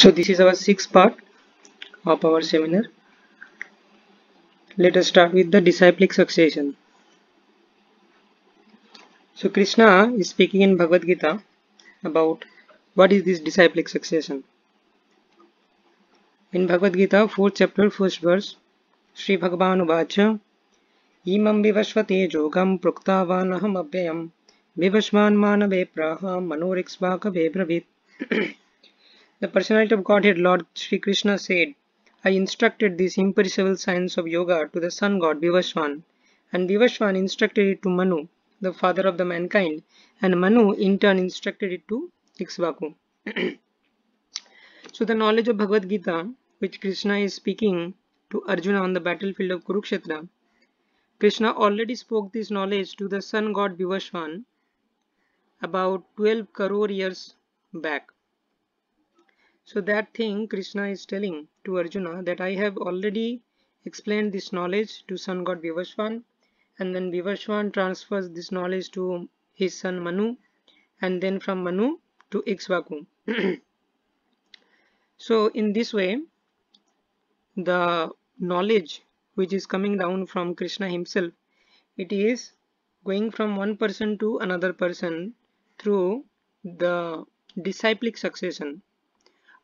So this is our sixth part of our seminar. Let us start with the disciplic succession. So Krishna is speaking in Bhagavad Gita about what is this disciplic succession. In Bhagavad Gita, 4th chapter, 1st verse, Sri Bhagavan Uvacha Imam vivashvate jogam pruktavanaham abhyayam vivashvan manave praha manoriksvaka bravit. The personality of Godhead, Lord Sri Krishna said, I instructed this imperishable science of yoga to the sun god Vivasvan, and Vivasvan instructed it to Manu, the father of the mankind, and Manu in turn instructed it to Ikshvaku. So the knowledge of Bhagavad Gita, which Krishna is speaking to Arjuna on the battlefield of Kurukshetra, Krishna already spoke this knowledge to the sun god Vivasvan about 12 crore years back. So that thing Krishna is telling to Arjuna, that I have already explained this knowledge to sun god Vivasvan, and then Vivasvan transfers this knowledge to his son Manu, and then from Manu to Ikshvaku. So in this way, the knowledge which is coming down from Krishna himself, it is going from one person to another person through the disciplic succession.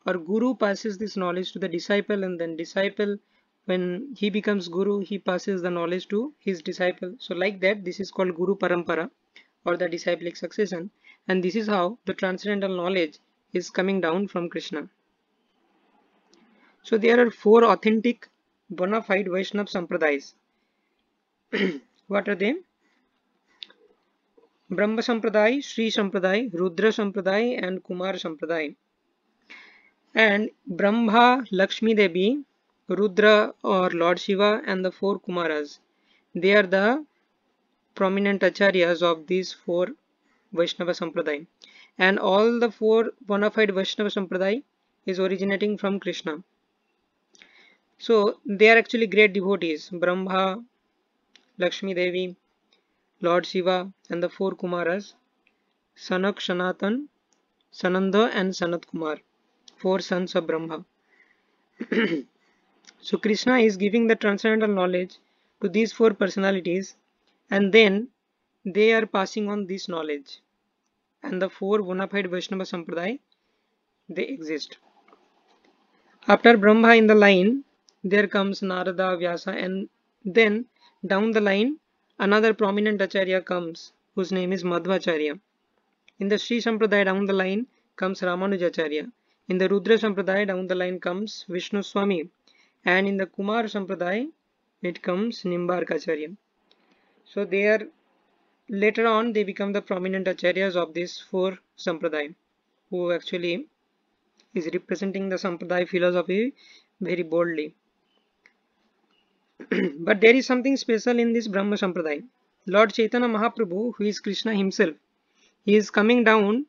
Or guru passes this knowledge to the disciple, and then disciple, when he becomes guru, he passes the knowledge to his disciple. So like that, this is called guru parampara or the disciplic succession, and this is how the transcendental knowledge is coming down from Krishna. So there are four authentic bona fide Vaishnava Sampradayas. What are they? Brahma Sampradaya, Sri Sampradaya, Rudra Sampradaya, and Kumar Sampradaya. And Brahma, Lakshmi Devi, Rudra or Lord Shiva, and the four Kumaras, they are the prominent acharyas of these four Vaishnava Sampradaya. And all the four bona fide Vaishnava Sampradaya is originating from Krishna. So they are actually great devotees: Brahma, Lakshmi Devi, Lord Shiva, and the four Kumaras, Sanak, Sanatan, Sananda, and Sanat Kumar, four sons of Brahma. So Krishna is giving the transcendental knowledge to these four personalities, and then they are passing on this knowledge, and the four bona fide Vaishnava Sampradaya, they exist. After Brahma in the line, there comes Narada, Vyasa, and then down the line another prominent acharya comes, whose name is Madhvacharya. In the Sri Sampradaya down the line comes Ramanujacharya. In the Rudra Sampradaya down the line comes Vishnu Swami, and in the Kumar Sampradaya it comes Nimbarkacharya. So they are, later on they become the prominent acharyas of these four Sampradaya, who actually is representing the Sampradaya philosophy very boldly. But there is something special in this Brahma Sampradaya. Lord Chaitanya Mahaprabhu, who is Krishna himself, he is coming down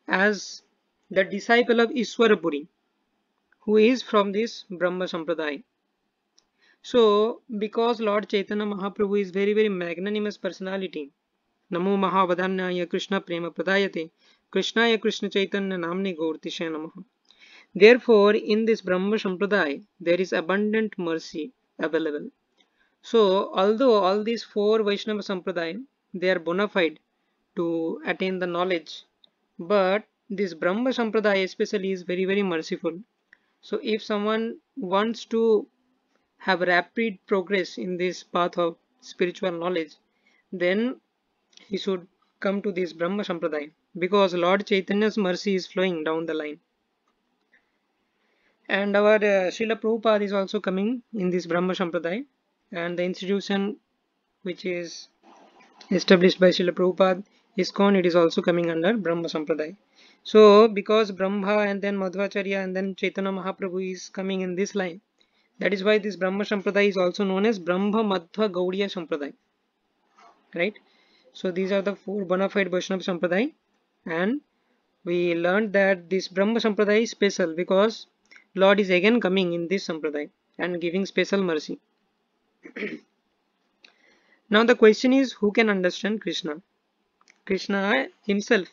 as the disciple of Ishwarapuri, who is from this Brahma Sampradaya. So because Lord Chaitanya Mahaprabhu is very magnanimous personality, Namo Mahavadanyaya Krishna Prema Pradayate Krishnaya Krishna Chaitanya Namne Gaurtishe Namaha. Therefore, in this Brahma Sampradaya, there is abundant mercy available. So, although all these four Vaishnava Sampradaya, they are bona fide to attain the knowledge, but this Brahma Sampradaya especially is very merciful. So, if someone wants to have rapid progress in this path of spiritual knowledge, then he should come to this Brahma Sampradaya, because Lord Chaitanya's mercy is flowing down the line. And our Srila Prabhupada is also coming in this Brahma Sampradaya, and the institution which is established by Srila Prabhupada, ISKCON, it is also coming under Brahma Sampradaya. So because Brahma and then Madhvacharya and then Chaitanya Mahaprabhu is coming in this line, that is why this Brahma Sampradaya is also known as Brahma Madhva Gaudiya Sampradaya, right? So these are the four bona fide Vaishnava Sampradaya, and we learned that this Brahma Sampradaya is special because Lord is again coming in this Sampradaya and giving special mercy. Now the question is, who can understand Krishna? Krishna himself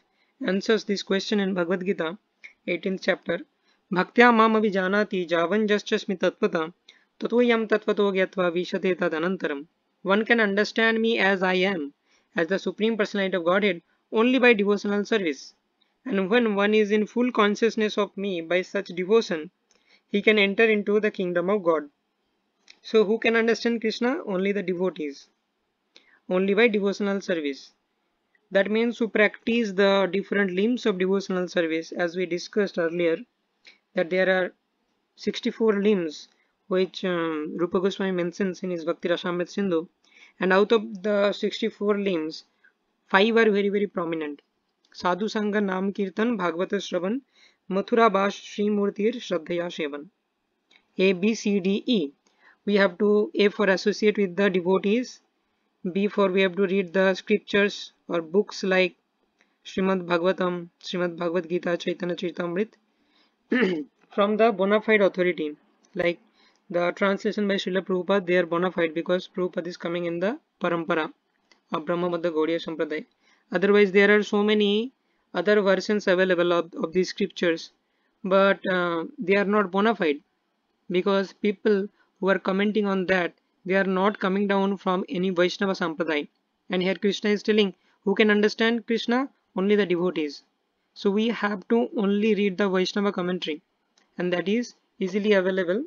answers this question in Bhagavad Gita, 18th chapter, Bhaktya mam abhijanati javanjasmi tattvata tato yam tattvato gyatva vishate tadanantaram. One can understand me as I am, as the Supreme Personality of Godhead, only by devotional service. And when one is in full consciousness of me by such devotion, he can enter into the kingdom of God. So who can understand Krishna? Only the devotees, only by devotional service. That means who practice the different limbs of devotional service, as we discussed earlier, that there are 64 limbs which Rupa Goswami mentions in his Bhakti Rasamrita Sindhu, and out of the 64 limbs, 5 are very very prominent. Sadhu Sangha Nam Kirtan Bhagavata Shravan Mathura Bash Sri Murtir Shraddhaya Shevan. A, B, C, D, E. We have to A for associate with the devotees, B for we have to read the scriptures or books like Srimad Bhagavatam, Srimad Bhagavad Gita, Chaitanya Charitamrita from the bona fide authority. Like the translation by Srila Prabhupada, they are bona fide because Prabhupada is coming in the Parampara of Brahma Madhya Gaudiya Sampradaya. Otherwise, there are so many other versions available of these scriptures, but they are not bona fide because people who are commenting on that, they are not coming down from any Vaishnava Sampradaya. And here Krishna is telling, who can understand Krishna? Only the devotees. So we have to only read the Vaishnava commentary, and that is easily available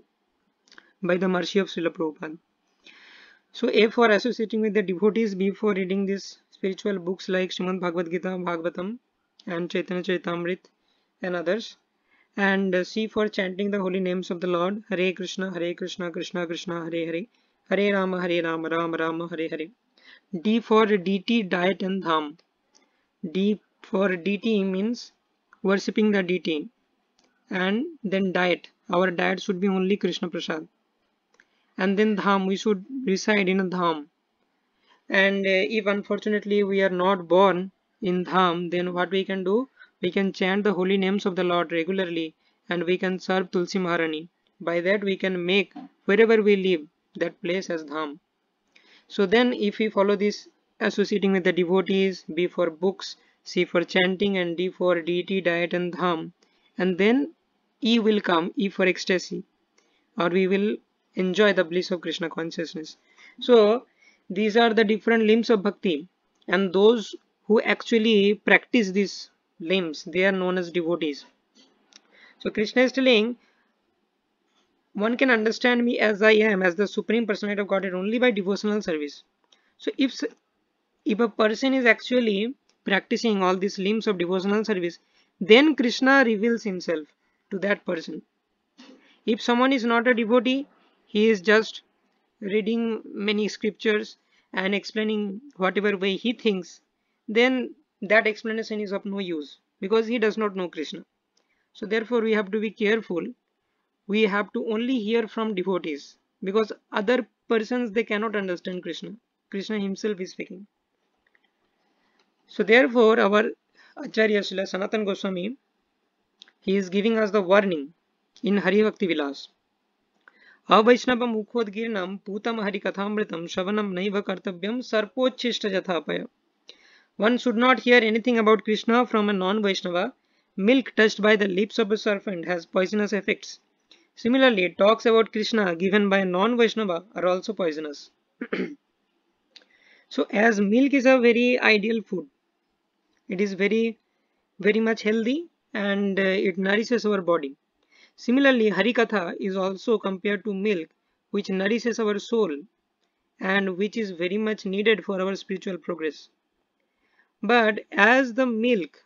by the mercy of Srila Prabhupada. So A for associating with the devotees, B for reading these spiritual books like Srimad Bhagavad Gita, Bhagavatam and Chaitanya Charitamrita and others, and C for chanting the holy names of the Lord, Hare Krishna, Krishna Krishna, Hare Hare, Hare Rama, Rama Rama, Hare Hare. D for deity, diet and dham. D for deity means worshipping the deity, and then diet. Our diet should be only Krishna Prasad. And then dham, we should reside in a dham. And if unfortunately we are not born in dham, then what we can do? We can chant the holy names of the Lord regularly, and we can serve Tulsi Maharani. By that we can make wherever we live that place as dham. So then if we follow this associating with the devotees, B for books, C for chanting, and D for deity, diet and dham, and then E will come, E for ecstasy, or we will enjoy the bliss of Krishna consciousness. So these are the different limbs of bhakti, and those who actually practice these limbs, they are known as devotees. So Krishna is telling, one can understand me as I am, as the Supreme Personality of Godhead, only by devotional service. So if a person is actually practicing all these limbs of devotional service, then Krishna reveals himself to that person. If someone is not a devotee, he is just reading many scriptures and explaining whatever way he thinks, then that explanation is of no use because he does not know Krishna. So therefore we have to be careful. We have to only hear from devotees, because other persons, they cannot understand Krishna. Krishna himself is speaking. So therefore our Acharya Srila Sanatana Goswami, he is giving us the warning in Hari Bhakti Vilas. Avaishnava mukhodgirnam putam hari kathamritam shavanam naiva kartavyam sarpochishta jathapaya. One should not hear anything about Krishna from a non-Vaishnava. Milk touched by the lips of a serpent has poisonous effects. Similarly, talks about Krishna given by a non-Vaishnava are also poisonous. So as milk is a very ideal food, it is very much healthy, and it nourishes our body. Similarly, Harikatha is also compared to milk, which nourishes our soul and which is very much needed for our spiritual progress. But as the milk,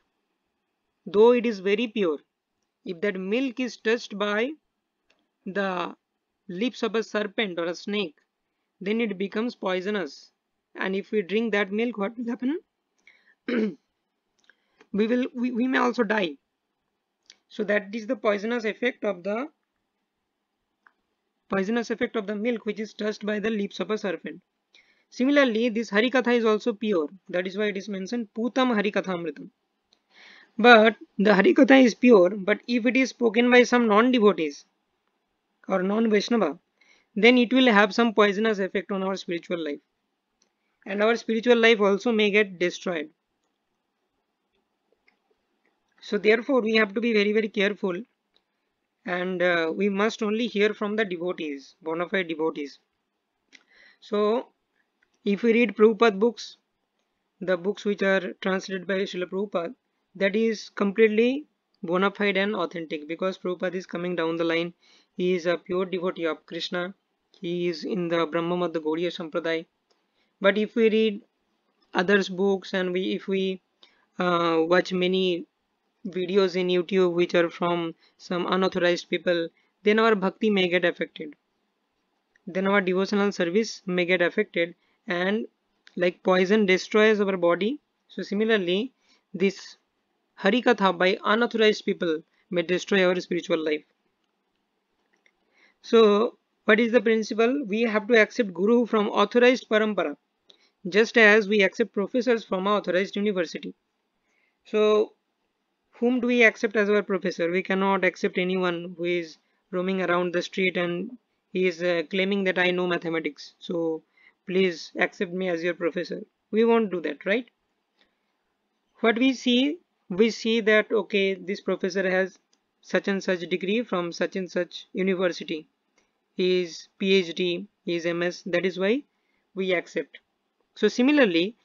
though it is very pure, if that milk is touched by the lips of a serpent or a snake, then it becomes poisonous. And if we drink that milk, what will happen? we may also die. So that is the poisonous effect of the milk which is touched by the lips of a serpent. Similarly, this Harikatha is also pure. That is why it is mentioned Putam Harikathamritam. But the Harikatha is pure, but if it is spoken by some non-devotees or non-Vaishnava, then it will have some poisonous effect on our spiritual life. And our spiritual life also may get destroyed. So therefore we have to be very careful and we must only hear from the devotees, bona fide devotees. So if we read Prabhupada books, the books which are translated by Srila Prabhupada, that is completely bona fide and authentic, because Prabhupada is coming down the line. He is a pure devotee of Krishna. He is in the Brahma Madhya Gaudiya Sampradaya. But if we read others books, and if we watch many videos in YouTube which are from some unauthorized people, then our bhakti may get affected. Then our devotional service may get affected, and like poison destroys our body, so similarly this Harikatha by unauthorized people may destroy our spiritual life. So what is the principle? We have to accept Guru from authorized parampara, just as we accept professors from our authorized university. So whom do we accept as our professor? We cannot accept anyone who is roaming around the street and he is claiming that I know mathematics, so please accept me as your professor. We won't do that, right? What we see that okay, this professor has such and such degree from such and such university. He is PhD, he is MS, that is why we accept. So similarly,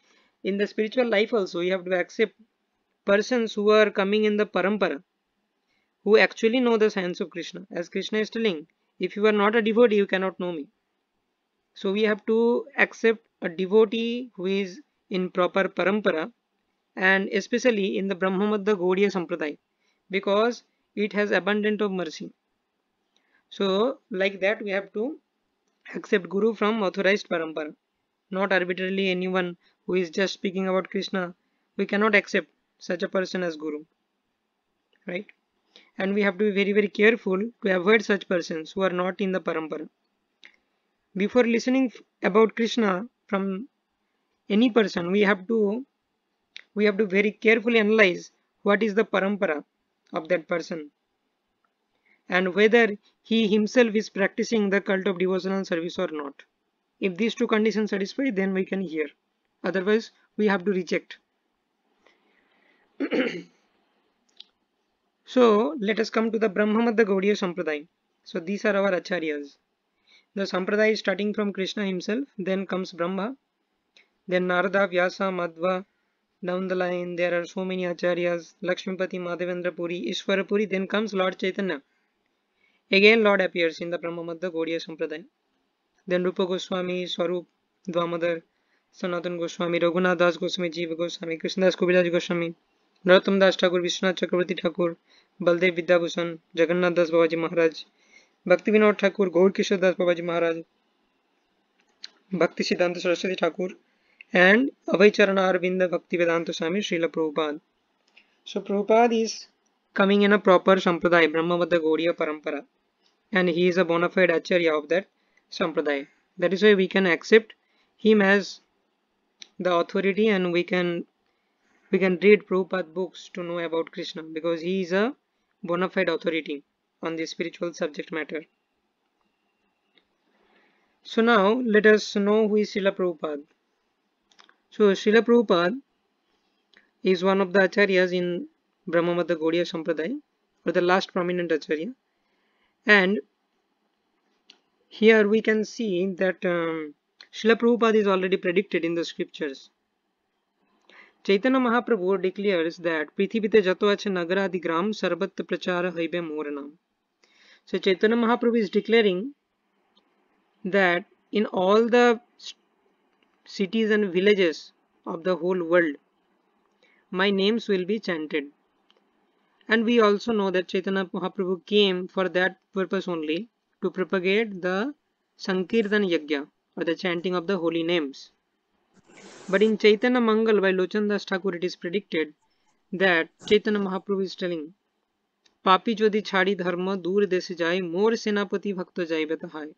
in the spiritual life also, you have to accept persons who are coming in the parampara, who actually know the science of Krishna. As Krishna is telling, if you are not a devotee, you cannot know me. So we have to accept a devotee who is in proper parampara, and especially in the Brahma Madhya Gaudiya Sampradaya, because it has abundant of mercy. So like that, we have to accept Guru from authorized parampara, not arbitrarily anyone who is just speaking about Krishna. We cannot accept such a person as Guru, right? And we have to be very very careful to avoid such persons who are not in the parampara. Before listening about Krishna from any person, we have to very carefully analyze what is the parampara of that person, and whether he himself is practicing the cult of devotional service or not. If these two conditions satisfy, then we can hear. Otherwise, we have to reject. So let us come to the Brahma Madhya Gaudiya Sampradaya. So these are our acharyas. The sampradaya is starting from Krishna himself, then comes Brahma, then Narada, Vyasa, Madhva. Down the line there are so many acharyas, Lakshmipati, Madhavendra Puri, Ishvara Puri, then comes Lord Chaitanya. Again Lord appears in the Brahma Madhya Gaudiya Sampradaya. Then Rupa Goswami, Swarup, Dwamadar, Sanatan Goswami, Raghunath Das Goswami, Jiva Goswami, Krishnadas Kaviraj Goswami, Narottam Das Thakur, Vishwanath Chakravarti Thakur, Baldev Vidyabhushan, Jagannath Das Babaji Maharaj, Bhakti Vinod Thakur, Gaur Kishore Das Babaji Maharaj, Bhakti Siddhanta Saraswati Thakur, and Abhay Charana Arvinda Bhakti Vedanta Swami Srila Prabhupada. So Prabhupada is coming in a proper Sampradaya, Brahma Madhya Gaudiya Parampara, and he is a bona fide Acharya of that Sampradaya. That is why we can accept him as the authority, and we can read Prabhupada books to know about Krishna, because he is a bona fide authority on the spiritual subject matter. So now let us know who is Srila Prabhupada. So Srila Prabhupada is one of the acharyas in Brahma Madhya Gaudiya Sampradaya, or the last prominent acharya. And here we can see that Srila Prabhupada is already predicted in the scriptures. Chaitanya Mahaprabhu declares that Prithivite Jato Ache Nagaradi Gram Sarvat Prachara Haibe Moranam. So Chaitanya Mahaprabhu is declaring that in all the cities and villages of the whole world, my names will be chanted. And we also know that Chaitanya Mahaprabhu came for that purpose only, to propagate the Sankirtan Yajna, or the chanting of the holy names. But in Chaitanya Mangal by Lochan Das Thakur, it is predicted that Chaitanya Mahaprabhu is telling, Papi jodi chhadi dharma dur desi jai, more senapati bhakta jaibe tahai.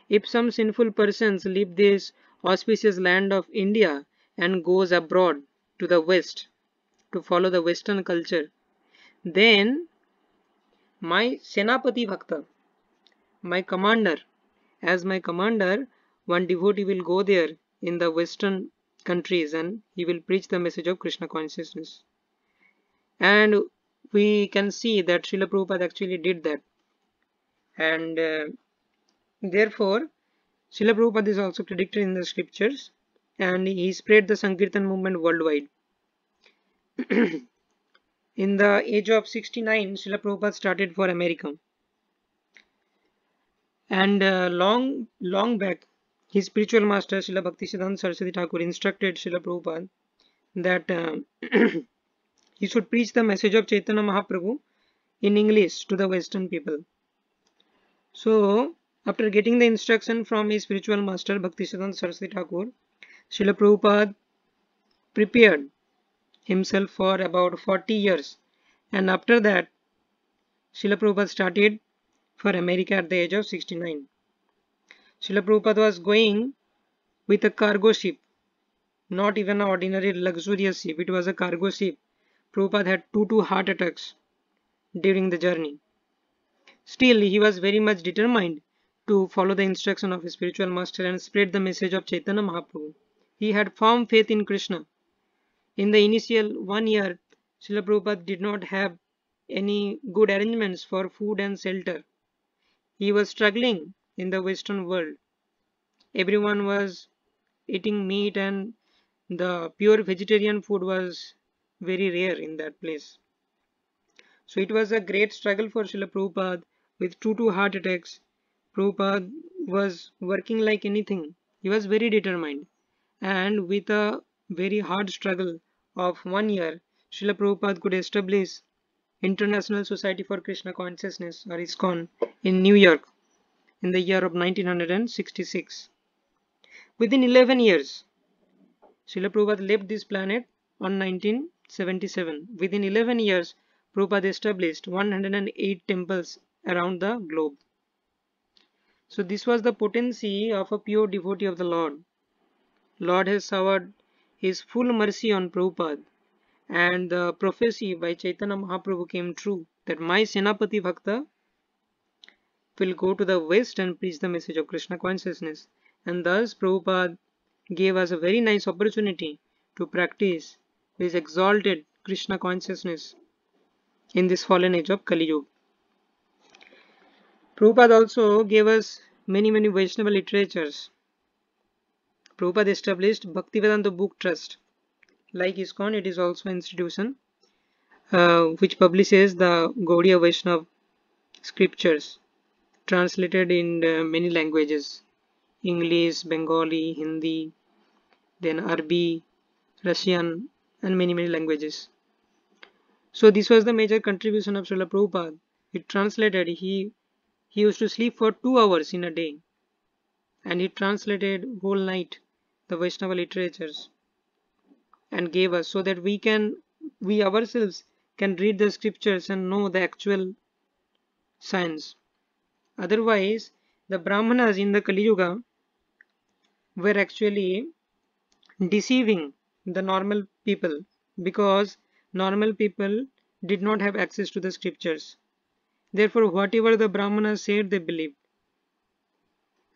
If some sinful persons leave this auspicious land of India and goes abroad to the west to follow the western culture, then my senapati bhakta, my commander, as my commander, one devotee will go there in the western countries, and he will preach the message of Krishna consciousness. And we can see that Srila Prabhupada actually did that, and therefore Srila Prabhupada is also credited in the scriptures, and he spread the Sankirtan movement worldwide. In the age of 69, Srila Prabhupada started for America, and long back, his spiritual master Srila Bhaktisiddhanta Saraswati Thakur instructed Srila Prabhupada that he should preach the message of Chaitanya Mahaprabhu in English to the Western people. So, after getting the instruction from his spiritual master Bhaktisiddhanta Saraswati Thakur, Srila Prabhupada prepared himself for about 40 years, and after that Srila Prabhupada started for America at the age of 69. Srila Prabhupada was going with a cargo ship, not even an ordinary luxurious ship, it was a cargo ship. Prabhupada had two heart attacks during the journey. Still, he was very much determined to follow the instruction of his spiritual master and spread the message of Chaitanya Mahaprabhu. He had firm faith in Krishna. In the initial 1 year, Srila Prabhupada did not have any good arrangements for food and shelter. He was struggling in the Western world. Everyone was eating meat, and the pure vegetarian food was very rare in that place. So it was a great struggle for Srila Prabhupada with two heart attacks. Prabhupada was working like anything. He was very determined, and with a very hard struggle of 1 year, Srila Prabhupada could establish International Society for Krishna Consciousness, or ISKCON, in New York in the year of 1966. Within 11 years, Srila Prabhupada left this planet on 1977. Within 11 years, Prabhupada established 108 temples around the globe. So this was the potency of a pure devotee of the Lord. Lord has showered his full mercy on Prabhupada, and the prophecy by Chaitanya Mahaprabhu came true that my Senapati Bhakta will go to the west and preach the message of Krishna consciousness. And thus Prabhupada gave us a very nice opportunity to practice this exalted Krishna consciousness in this fallen age of Kali Yuga. Prabhupada also gave us many Vaishnava literatures. Prabhupada established Bhaktivedanta Book Trust. Like ISKCON, it is also an institution which publishes the Gaudiya Vaishnava scriptures translated in many languages: English, Bengali, Hindi, then Arabic, Russian, and many languages. So this was the major contribution of Srila Prabhupada. It translated, he used to sleep for 2 hours in a day, and he translated whole night the Vaishnava literatures and gave us, so that we ourselves can read the scriptures and know the actual science. Otherwise, the Brahmanas in the Kali Yuga were actually deceiving the normal people, because normal people did not have access to the scriptures. Therefore, whatever the Brahmanas said, they believed,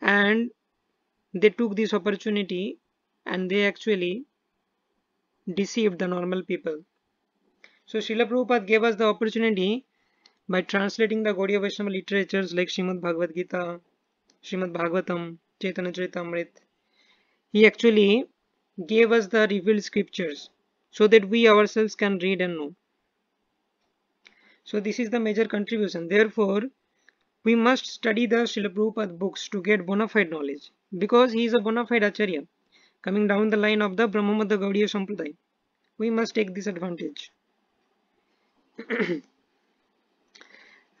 and they took this opportunity and they actually deceived the normal people. So Srila Prabhupada gave us the opportunity by translating the Gaudiya Vaishnava literatures like Srimad Bhagavad Gita, Srimad Bhagavatam, Chaitanya Charitamrita. He actually gave us the revealed scriptures so that we ourselves can read and know. So this is the major contribution. Therefore, we must study the Srila Prabhupada books to get bona fide knowledge, because he is a bona fide Acharya coming down the line of the Brahmamada Gaudiya Sampradaya. We must take this advantage.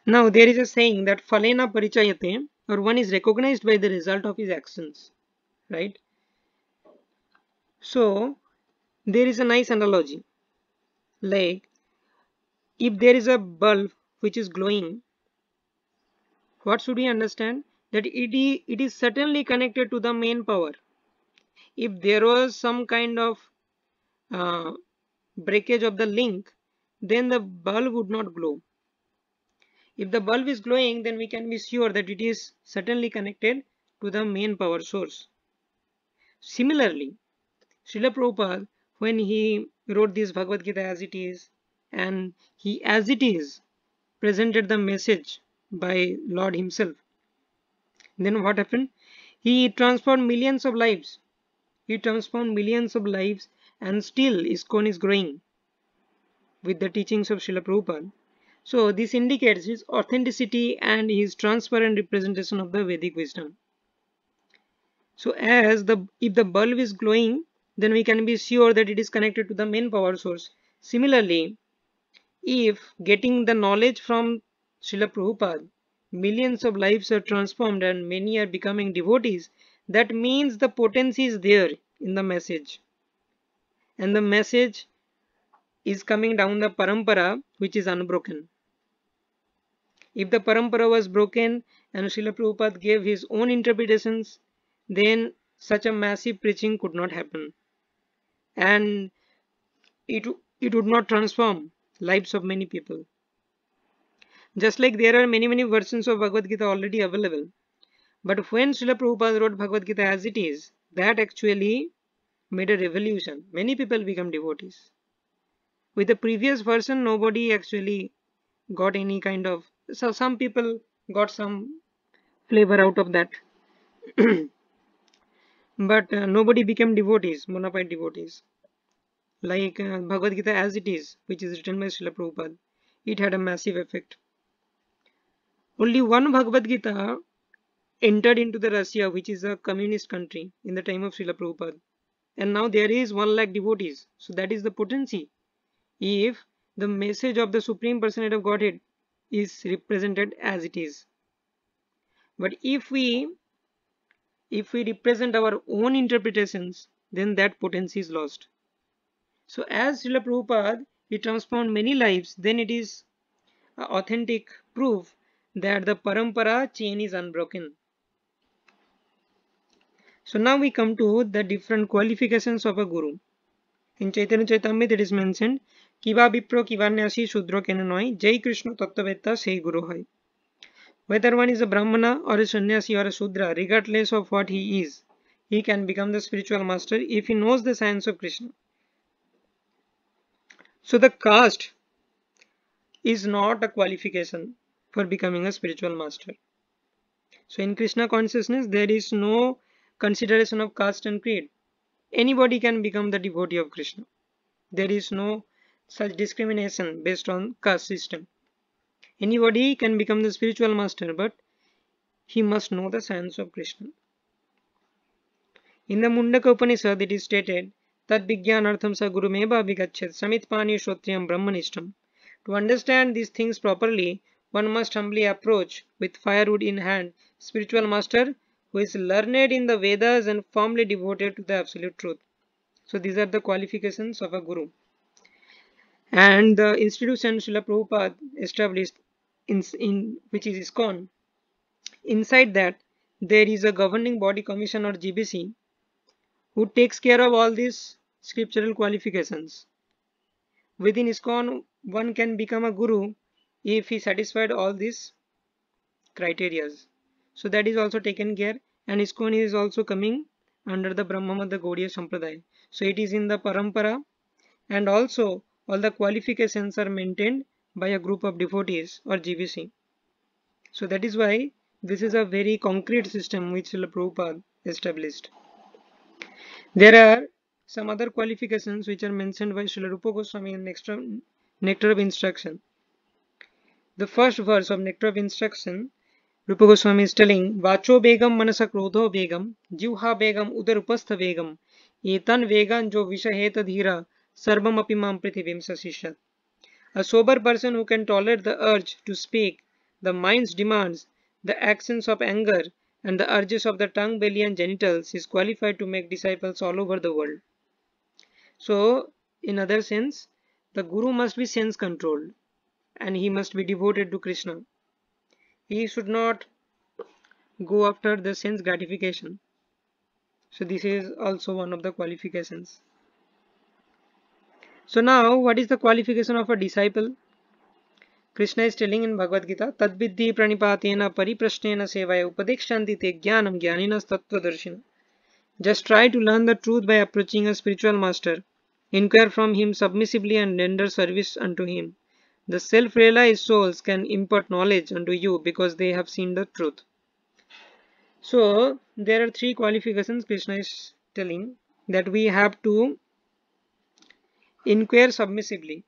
Now there is a saying that Phalena Parichayate, or one is recognized by the result of his actions, right? So there is a nice analogy, like if there is a bulb which is glowing, what should we understand? That it is certainly connected to the main power. If there was some kind of breakage of the link, then the bulb would not glow. If the bulb is glowing, then we can be sure that it is certainly connected to the main power source. Similarly, Srila Prabhupada, when he wrote this Bhagavad Gita as it is, and he as it is presented the message by Lord himself. Then what happened? He transformed millions of lives. He transformed millions of lives, and still ISKCON is growing with the teachings of Srila Prabhupada. So this indicates his authenticity and his transparent representation of the Vedic wisdom. So if the bulb is glowing, then we can be sure that it is connected to the main power source. Similarly, if getting the knowledge from Srila Prabhupada, millions of lives are transformed and many are becoming devotees, that means the potency is there in the message. And the message is coming down the parampara, which is unbroken. If the parampara was broken and Srila Prabhupada gave his own interpretations, then such a massive preaching could not happen. And it would not transform lives of many people. Just like there are many versions of Bhagavad Gita already available. But when Srila Prabhupada wrote Bhagavad Gita as it is, that actually made a revolution. Many people become devotees. With the previous version, nobody actually got any kind of... So some people got some flavor out of that. But nobody became devotees, bona fide devotees. Like Bhagavad Gita as it is, which is written by Srila Prabhupada. It had a massive effect. Only one Bhagavad Gita entered into the Russia, which is a communist country, in the time of Srila Prabhupada. And now there is 1 lakh devotees. So that is the potency. If the message of the Supreme Personality of Godhead is represented as it is. But if we represent our own interpretations, then that potency is lost. So as Srila Prabhupada, he transformed many lives, then it is authentic proof that the parampara chain is unbroken. So now we come to the different qualifications of a guru. In Chaitanya Chaitamrita it is mentioned, Kiva Vipro Kivanyasi Shudro Kenanoi, Jai Krishna Tattveta Sei Guru Hai. Whether one is a Brahmana or a Sannyasi or a Shudra, regardless of what he is, he can become the spiritual master if he knows the science of Krishna. So the caste is not a qualification for becoming a spiritual master. So in Krishna consciousness, there is no consideration of caste and creed. Anybody can become the devotee of Krishna. There is no such discrimination based on caste system. Anybody can become the spiritual master, but he must know the science of Krishna. In the Mundaka Upanishad it is stated, Tad Vijnanartham sa gurumeva vigachet samitpani shrotriyam brahmanishtam. To understand these things properly, one must humbly approach with firewood in hand spiritual master who is learned in the Vedas and firmly devoted to the absolute truth. So these are the qualifications of a guru. And the institution Srila Prabhupada established in which is ISKCON, inside that there is a governing body commission or GBC who takes care of all these scriptural qualifications. Within ISKCON, one can become a guru if he satisfied all these criteria. So that is also taken care, and ISKCON is also coming under the Brahmamanda Gaudiya Sampradaya. So it is in the parampara, and also all the qualifications are maintained by a group of devotees or GBC. So that is why this is a very concrete system which Srila Prabhupada established. There are some other qualifications which are mentioned by Srila Rupa Goswami in Nectar of Instruction. The first verse of Nectar of Instruction, Rupa Goswami is telling, Vacho Begam Manasa Krodho Begam, Jivha Begam Udar Upastha Begam, Etan Vegan Jo Vishaheta Dhira, Sarvam Apimam Prithivim Sasishat. A sober person who can tolerate the urge to speak, the mind's demands, the actions of anger, and the urges of the tongue, belly, and genitals is qualified to make disciples all over the world. So, in other sense, the guru must be sense controlled and he must be devoted to Krishna. He should not go after the sense gratification. So this is also one of the qualifications. So now, what is the qualification of a disciple? Krishna is telling in Bhagavad Gita, Tadviddhi pranipatena pariprashnena sevaya upadekshanti te jnanam jnaninas tattvadarshina. Just try to learn the truth by approaching a spiritual master. Inquire from him submissively and render service unto him. The self-realized souls can impart knowledge unto you because they have seen the truth. So there are three qualifications Krishna is telling, that we have to inquire submissively.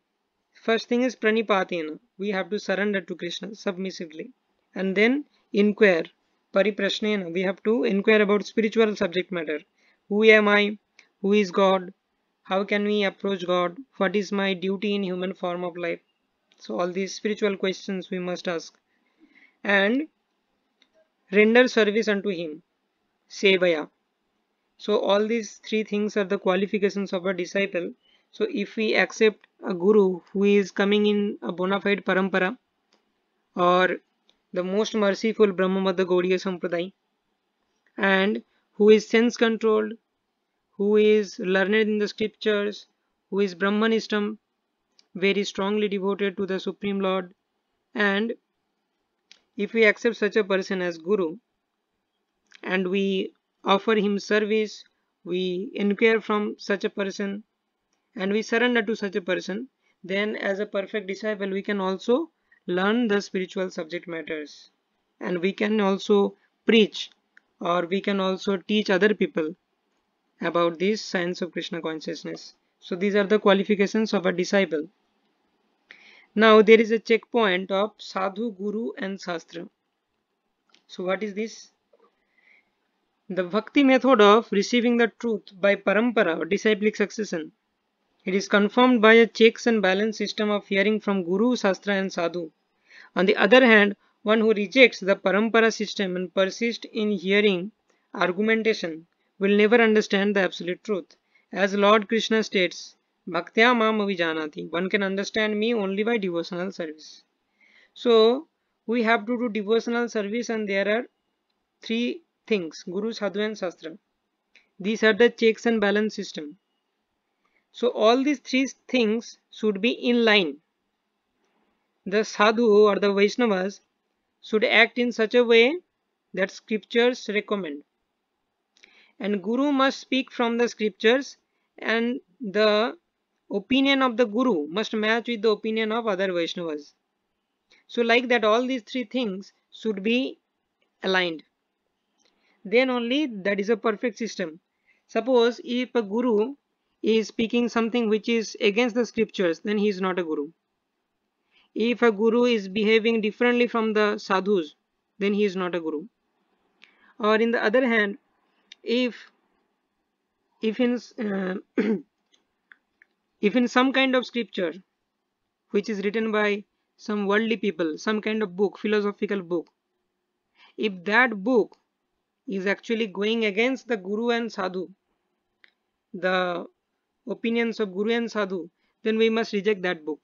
First thing is pranipatena. We have to surrender to Krishna submissively. And then inquire. Pariprashnena. We have to inquire about spiritual subject matter. Who am I? Who is God? How can we approach God? What is my duty in human form of life? So all these spiritual questions we must ask. And render service unto him. Sevaya. So all these three things are the qualifications of a disciple. So if we accept a guru who is coming in a bona fide parampara, or the most merciful Brahmamada Gaudiya Sampradaya, and who is sense controlled, who is learned in the scriptures, who is Brahmanistam, very strongly devoted to the Supreme Lord, and if we accept such a person as guru and we offer him service, we inquire from such a person, and we surrender to such a person, then as a perfect disciple we can also learn the spiritual subject matters, and we can also preach, or we can also teach other people about this science of Krishna consciousness. So these are the qualifications of a disciple. Now there is a checkpoint of sadhu, guru and shastra. So what is this? The bhakti method of receiving the truth by parampara or disciplic succession. It is confirmed by a checks and balance system of hearing from Guru, Shastra and Sadhu. On the other hand, one who rejects the Parampara system and persists in hearing argumentation will never understand the absolute truth. As Lord Krishna states, Bhaktya Mam Avijanati, one can understand me only by devotional service. So, we have to do devotional service, and there are three things, Guru, Sadhu and Shastra. These are the checks and balance system. So all these three things should be in line. The sadhu or the Vaishnavas should act in such a way that scriptures recommend. And guru must speak from the scriptures, and the opinion of the guru must match with the opinion of other Vaishnavas. So like that, all these three things should be aligned. Then only that is a perfect system. Suppose if a guru is speaking something which is against the scriptures, then he is not a guru. If a guru is behaving differently from the sadhus, then he is not a guru. Or in the other hand, if in if in some kind of scripture which is written by some worldly people, some kind of book, philosophical book, if that book is actually going against the guru and sadhu, the opinions of guru and sadhu, then we must reject that book.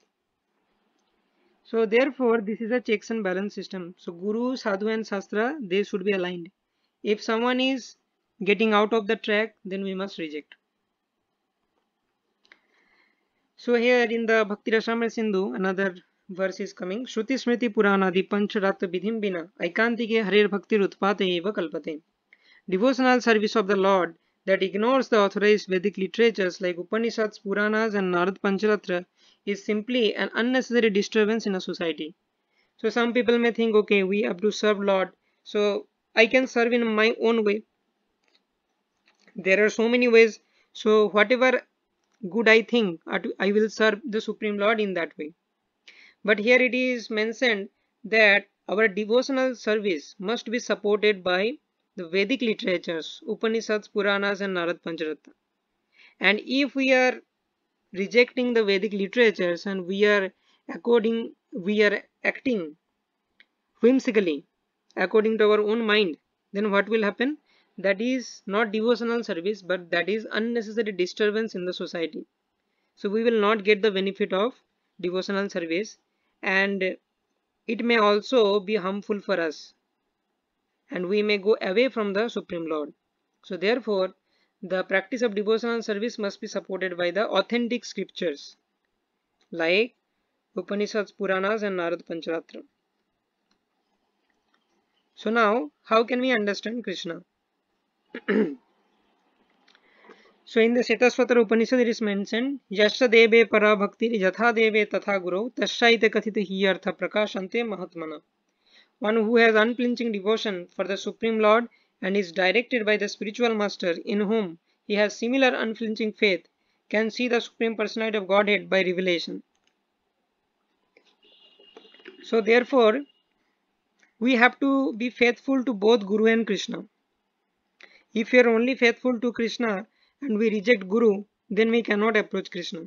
So therefore this is a checks and balance system. So guru, sadhu and shastra, they should be aligned. If someone is getting out of the track, then we must reject. So here in the Bhakti Rasamrita Sindhu, another verse is coming. Shruti Smriti Puranadi Pancharatva Vidhim Bina Aikantike Harir Bhakti Utpate Eva Kalpate. Devotional service of the Lord that ignores the authorized Vedic literatures like Upanishads, Puranas and Narad Pancharatra is simply an unnecessary disturbance in a society. So some people may think, okay, we have to serve Lord, so I can serve in my own way. There are so many ways, so whatever good I think, I will serve the Supreme Lord in that way. But here it is mentioned that our devotional service must be supported by the Vedic literatures, Upanishads, Puranas and Narad Pancharatra. And if we are rejecting the Vedic literatures and we are acting whimsically according to our own mind, then what will happen? That is not devotional service, but that is unnecessary disturbance in the society. So we will not get the benefit of devotional service, and it may also be harmful for us, and we may go away from the Supreme Lord. So therefore the practice of devotional service must be supported by the authentic scriptures like Upanishads, Puranas and Narad Pancharatra. So now how can we understand Krishna? So in the Shetasvatara Upanishad it is mentioned, Yasya deve para bhakti yatha deve tatha guru tasyaite kathita hi artha prakashante mahatmana. One who has unflinching devotion for the Supreme Lord and is directed by the spiritual master in whom he has similar unflinching faith can see the Supreme Personality of Godhead by revelation. So therefore, we have to be faithful to both Guru and Krishna. If we are only faithful to Krishna and we reject Guru, then we cannot approach Krishna.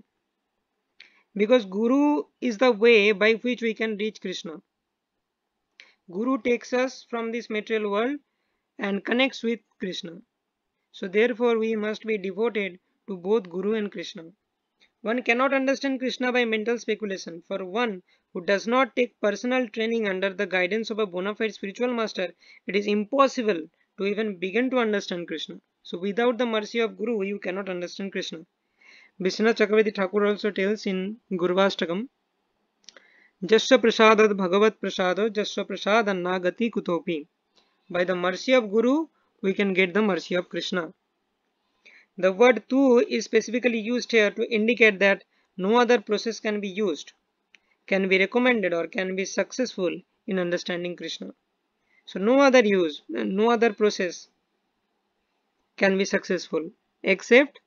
Because Guru is the way by which we can reach Krishna. Guru takes us from this material world and connects with Krishna. So therefore we must be devoted to both Guru and Krishna. One cannot understand Krishna by mental speculation. For one who does not take personal training under the guidance of a bona fide spiritual master, it is impossible to even begin to understand Krishna. So without the mercy of Guru, you cannot understand Krishna. Vishwanath Chakravarti Thakur also tells in Gurvashtakam, Jasya prasadad bhagavat prasado jasya prasadanna gati kutopi. By the mercy of Guru, we can get the mercy of Krishna. The word tu is specifically used here to indicate that no other process can be used, can be recommended or can be successful in understanding Krishna. So no other use, no other process can be successful except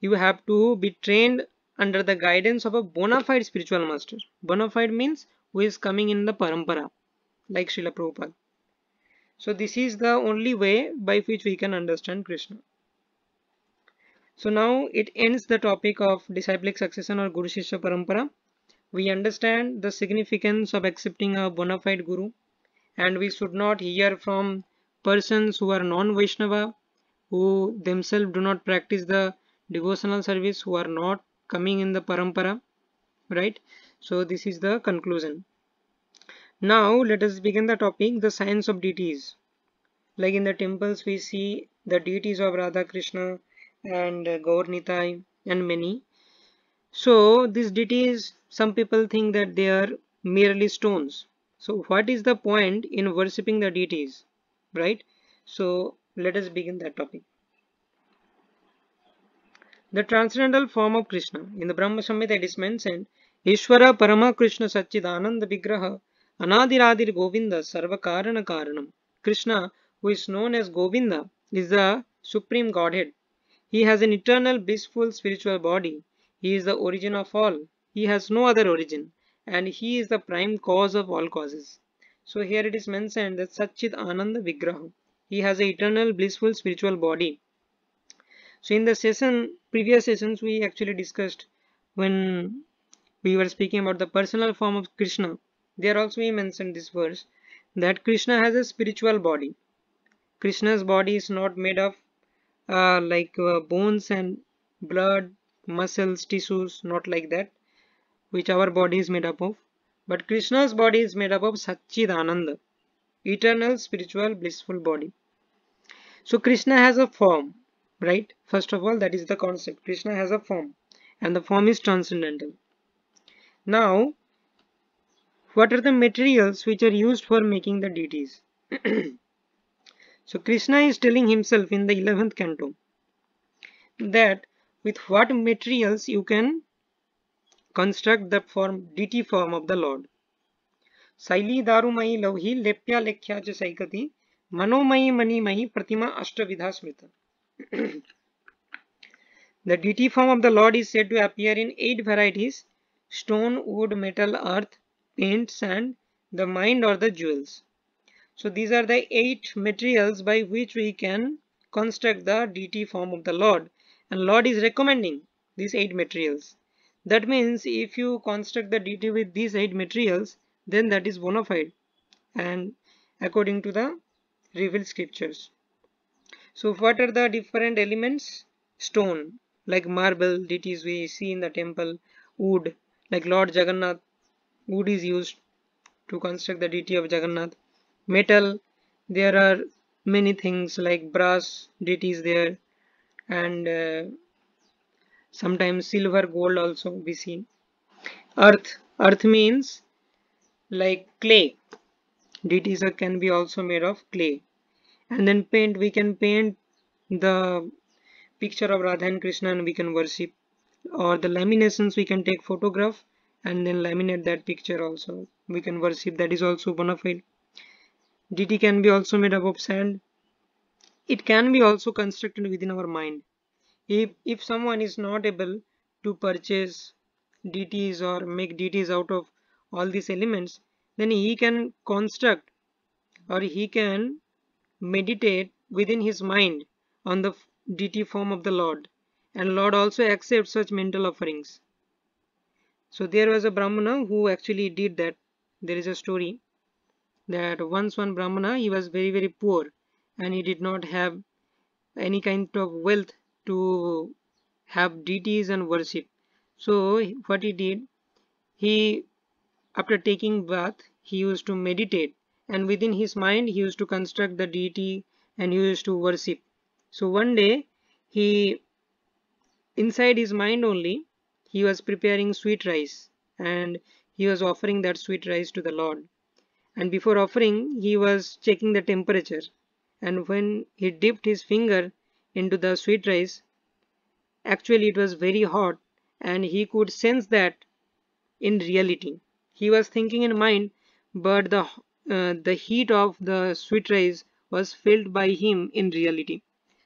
you have to be trained under the guidance of a bona fide spiritual master. Bona fide means who is coming in the parampara, like Srila Prabhupada. So this is the only way by which we can understand Krishna. So now it ends the topic of disciplic succession or Guru Shishya Parampara. We understand the significance of accepting a bona fide Guru, and we should not hear from persons who are non-Vaishnava, who themselves do not practice the devotional service, who are not coming in the Parampara, right? So this is the conclusion. Now let us begin the topic, the science of deities. Like in the temples we see the deities of Radha Krishna and Gaur Nitai and many. So these deities, some people think that they are merely stones. So what is the point in worshipping the deities, right? So let us begin that topic. The transcendental form of Krishna. In the Brahma Samhita it is mentioned, Ishvara Parama Krishna Satchidananda Vigraha Anadiradir Govinda Sarva Karana Karanam. Krishna, who is known as Govinda, is the supreme Godhead. He has an eternal blissful spiritual body. He is the origin of all. He has no other origin, and he is the prime cause of all causes. So here it is mentioned that Satchid Ananda Vigraha. He has an eternal blissful spiritual body. So in the previous sessions we actually discussed when we were speaking about the personal form of Krishna. There also we mentioned this verse that Krishna has a spiritual body. Krishna's body is not made of bones and blood, muscles, tissues, not like that, which our body is made up of. But Krishna's body is made up of Satchidananda, eternal spiritual blissful body. So Krishna has a form, right? First of all, that is the concept. Krishna has a form, and the form is transcendental. Now, what are the materials which are used for making the deities? So Krishna is telling himself in the 11th canto that with what materials you can construct the deity form of the Lord. Saili darumayi lavhi lepya lekhya cha saikati manomayi manimayi pratima ashtavidha smrita. The deity form of the Lord is said to appear in 8 varieties: stone, wood, metal, earth, paint, sand, the mind or the jewels. So these are the 8 materials by which we can construct the deity form of the Lord, and Lord is recommending these 8 materials. That means if you construct the deity with these 8 materials, then that is bona fide and according to the revealed scriptures. So what are the different elements? Stone, like marble deities we see in the temple. Wood, like Lord Jagannath, wood is used to construct the deity of Jagannath. Metal, there are many things like brass deities there, and sometimes silver, gold also we see. Earth means like clay. Deities can be also made of clay. And then paint, we can paint the picture of Radha and Krishna and we can worship, or the laminations, we can take photograph and then laminate that picture also, we can worship, that is also bona fide. Deity can be also made up of sand. It can be also constructed within our mind. If someone is not able to purchase deities or make deities out of all these elements, then he can construct or he can meditate within his mind on the deity form of the Lord, and Lord also accepts such mental offerings. So there was a Brahmana who actually did that. There is a story that once one Brahmana, he was very poor and he did not have any kind of wealth to have deities and worship. So what he did, he, after taking bath, he used to meditate, and within his mind he used to construct the deity and he used to worship. So one day, he, inside his mind only, he was preparing sweet rice and he was offering that sweet rice to the Lord. And before offering, he was checking the temperature, and when he dipped his finger into the sweet rice, actually it was very hot and he could sense that in reality. He was thinking in mind, but the heat of the sweet rice was felt by him in reality.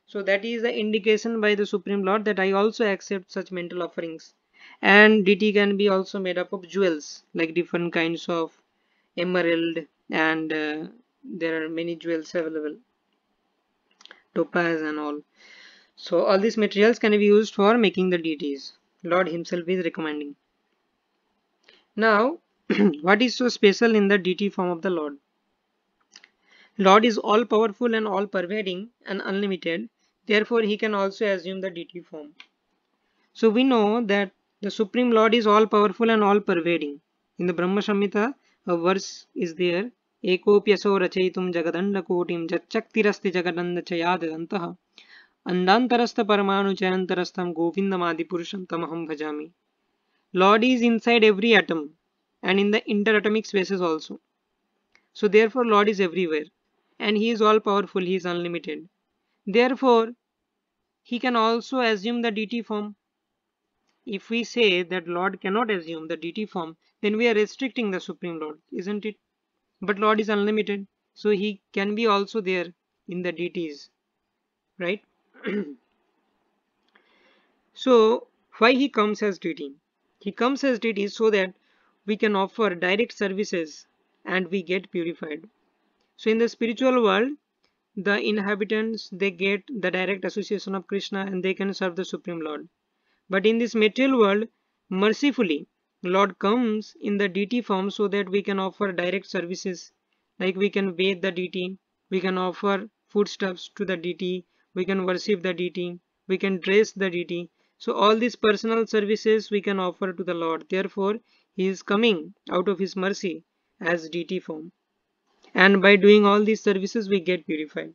So that is the indication by the Supreme Lord that I also accept such mental offerings. And deity can be also made up of jewels, like different kinds of emerald, and there are many jewels available, topaz and all. So all these materials can be used for making the deities. Lord himself is recommending. Now, what is so special in the deity form of the Lord? Lord is all powerful and all pervading and unlimited. Therefore, he can also assume the deity form. So we know that the Supreme Lord is all powerful and all pervading. In the Brahma Samhita, a verse is there. Ekopyaso rachaitum jagadanda kotim jachaktirasti jagadanda chayadantaha andantarastha paramanu chayantarastham govindamadi purusham tamaham bhajami. Lord is inside every atom and in the interatomic spaces also. So therefore Lord is everywhere and he is all powerful, he is unlimited. Therefore he can also assume the deity form. If we say that Lord cannot assume the deity form, then we are restricting the Supreme Lord, isn't it? But Lord is unlimited, so he can be also there in the deities, right? So why he comes as deity? He comes as deity so that we can offer direct services and we get purified. So in the spiritual world, the inhabitants, they get the direct association of Krishna and they can serve the Supreme Lord. But in this material world, mercifully, Lord comes in the deity form so that we can offer direct services, like we can bathe the deity, we can offer foodstuffs to the deity, we can worship the deity, we can dress the deity. So all these personal services we can offer to the Lord. Therefore, he is coming out of his mercy as deity form. And by doing all these services, we get purified.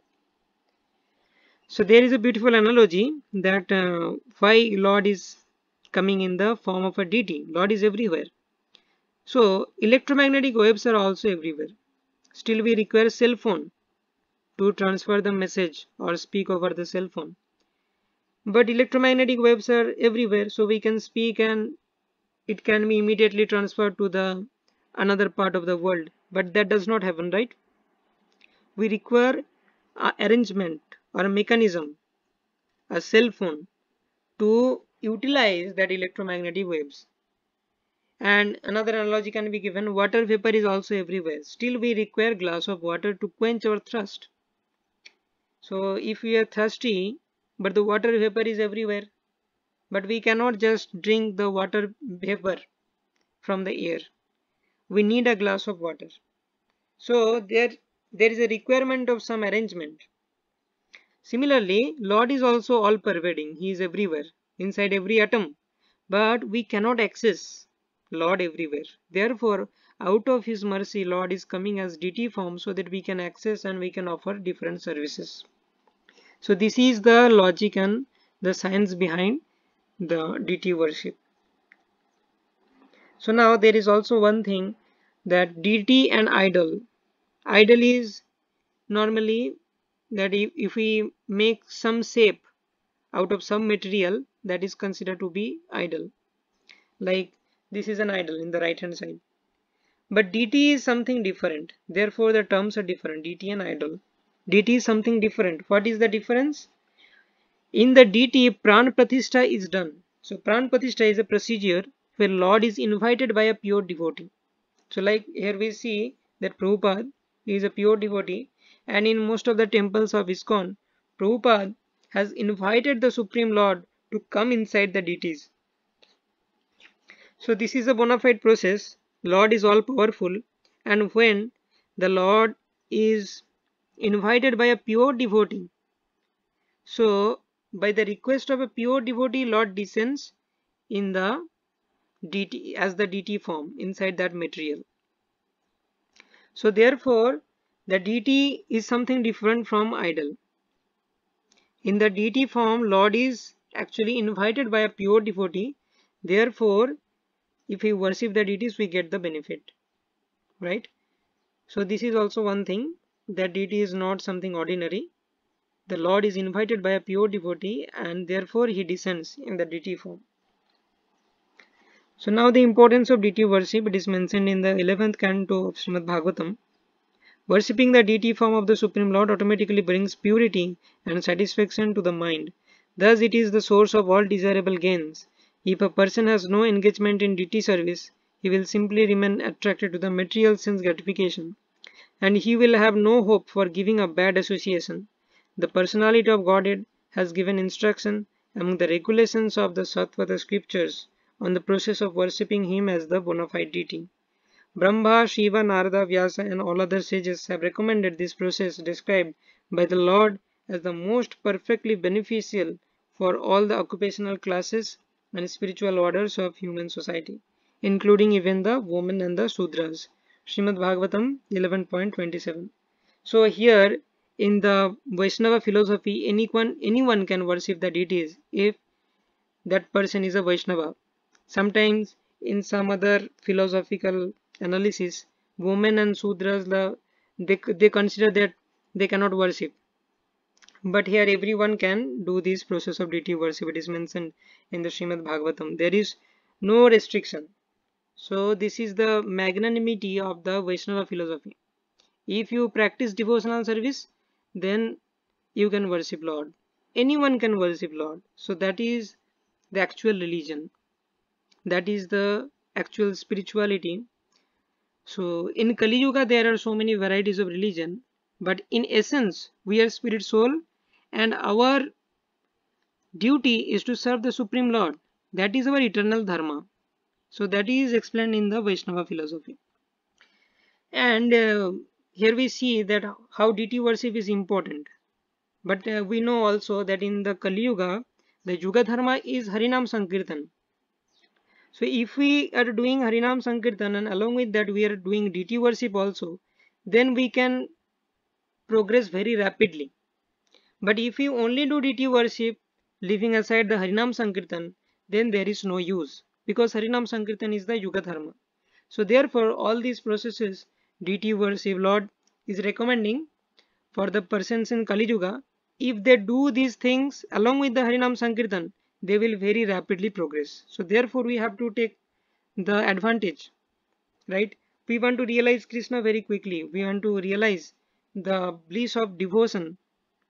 So there is a beautiful analogy that why Lord is coming in the form of a deity. Lord is everywhere. So electromagnetic waves are also everywhere. Still we require cell phone to transfer the message or speak over the cell phone. But electromagnetic waves are everywhere, so we can speak and it can be immediately transferred to the another part of the world. But that does not happen, right? We require a arrangement or a mechanism, a cell phone, to utilize that electromagnetic waves. And another analogy can be given, water vapor is also everywhere. Still we require glass of water to quench our thirst. So if we are thirsty, but the water vapor is everywhere, but we cannot just drink the water vapor from the air. We need a glass of water. So there is a requirement of some arrangement. Similarly, Lord is also all pervading. He is everywhere, inside every atom. But we cannot access Lord everywhere. Therefore, out of his mercy, Lord is coming as deity form so that we can access and we can offer different services. So this is the logic and the science behind the deity worship. So now there is also one thing, that deity and idol. Idol is normally that if we make some shape out of some material that is considered to be idol. Like this is an idol in the right hand side. But DT is something different. Therefore, the terms are different. DT and idol. DT is something different. What is the difference? In the DT, Pran Pratishtha is done. So, Pran Pratishtha is a procedure where Lord is invited by a pure devotee. So, like here we see that Prabhupada is a pure devotee, and in most of the temples of ISKCON, Prabhupada has invited the Supreme Lord to come inside the deities. So this is a bona fide process. Lord is all powerful, and when the Lord is invited by a pure devotee, so by the request of a pure devotee, Lord descends in the DT as the DT form inside that material. So therefore, the DT is something different from idol. In the DT form, Lord is actually invited by a pure devotee. Therefore, if we worship the deities, we get the benefit, right? So this is also one thing, that deity is not something ordinary. The Lord is invited by a pure devotee, and therefore he descends in the deity form. So now the importance of deity worship, it is mentioned in the 11th canto of Srimad Bhagavatam. Worshipping the deity form of the Supreme Lord automatically brings purity and satisfaction to the mind. Thus it is the source of all desirable gains. If a person has no engagement in deity service, he will simply remain attracted to the material sense gratification, and he will have no hope for giving up bad association. The personality of Godhead has given instruction among the regulations of the Sattva scriptures on the process of worshipping him as the bona fide deity. Brahma, Shiva, Narada, Vyasa and all other sages have recommended this process described by the Lord as the most perfectly beneficial for all the occupational classes and spiritual orders of human society, including even the women and the Sudras. Srimad Bhagavatam 11.27. So here in the Vaishnava philosophy, anyone can worship the deities if that person is a Vaishnava. Sometimes in some other philosophical analysis, women and Sudras, they consider that they cannot worship. But here everyone can do this process of deity worship. It is mentioned in the Srimad Bhagavatam. There is no restriction. So this is the magnanimity of the Vaishnava philosophy. If you practice devotional service, then you can worship Lord. Anyone can worship Lord. So that is the actual religion. That is the actual spirituality. So in Kali Yuga there are so many varieties of religion, but in essence we are spirit soul, and our duty is to serve the Supreme Lord. That is our eternal dharma. So that is explained in the Vaishnava philosophy. And here we see that how deity worship is important. But we know also that in the Kali Yuga, the Yuga dharma is Harinam Sankirtan. So if we are doing Harinam Sankirtan and along with that we are doing deity worship also, then we can progress very rapidly. But if we only do deity worship, leaving aside the Harinam Sankirtan, then there is no use, because Harinam Sankirtan is the Yuga dharma. So therefore all these processes, deity worship, Lord is recommending for the persons in Kali Yuga, if they do these things along with the Harinam Sankirtan, they will very rapidly progress. So therefore we have to take the advantage, right? We want to realize Krishna very quickly. We want to realize the bliss of devotion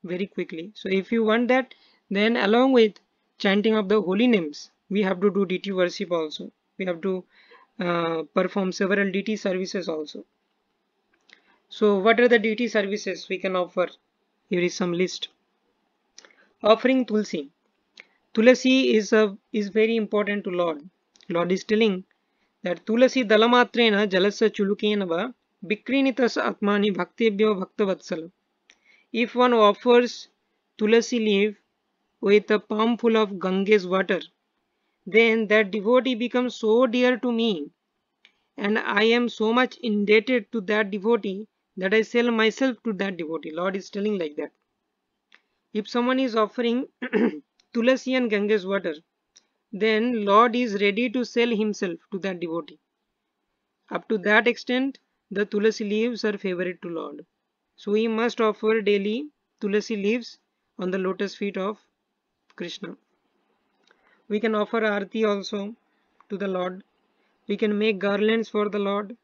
very quickly. So if you want that, then along with chanting of the holy names, we have to do deity worship also. We have to perform several deity services also. So what are the deity services we can offer? Here is some list. Offering Tulsi. Tulasi is very important to Lord. Lord is telling that Tulasi dalamatrena jalasya chulukena va bikrinitas atmani bhaktebhyo bhaktavatsala. If one offers Tulasi leaf with a palm full of Ganges water, then that devotee becomes so dear to me, and I am so much indebted to that devotee that I sell myself to that devotee. Lord is telling like that. If someone is offering Tulasi and Ganges water, then Lord is ready to sell himself to that devotee. Up to that extent, the Tulasi leaves are favorite to Lord. So we must offer daily Tulasi leaves on the lotus feet of Krishna. We can offer Aarti also to the Lord. We can make garlands for the Lord.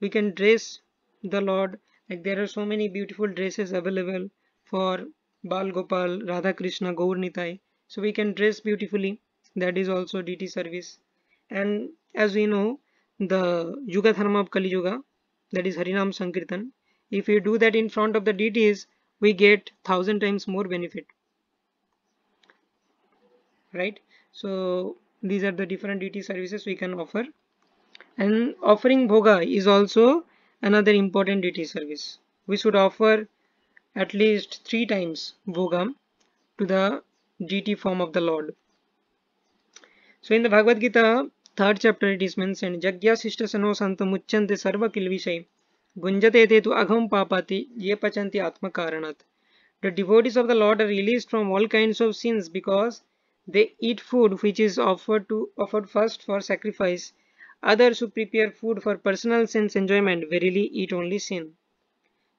We can dress the Lord. Like there are so many beautiful dresses available for Bal Gopal, Radha Krishna, Gaur Nitai. So we can dress beautifully. That is also deity service. And as we know, the Yuga Dharma of Kali Yuga, that is Harinam Sankirtan. If we do that in front of the deities, we get 1,000 times more benefit. Right? So these are the different deity services we can offer. And offering bhoga is also another important deity service. We should offer at least 3 times bhoga to the deity form of the Lord. So in the Bhagavad Gita, 3rd chapter, it is mentioned, Jagya Sishta Sano Santa Muchyante Sarva Kilvishay Gunjate Te Tu Agham Papati Ye Pachanti Atma Karanat. The devotees of the Lord are released from all kinds of sins because they eat food which is offered first for sacrifice. Others who prepare food for personal sense enjoyment verily eat only sin.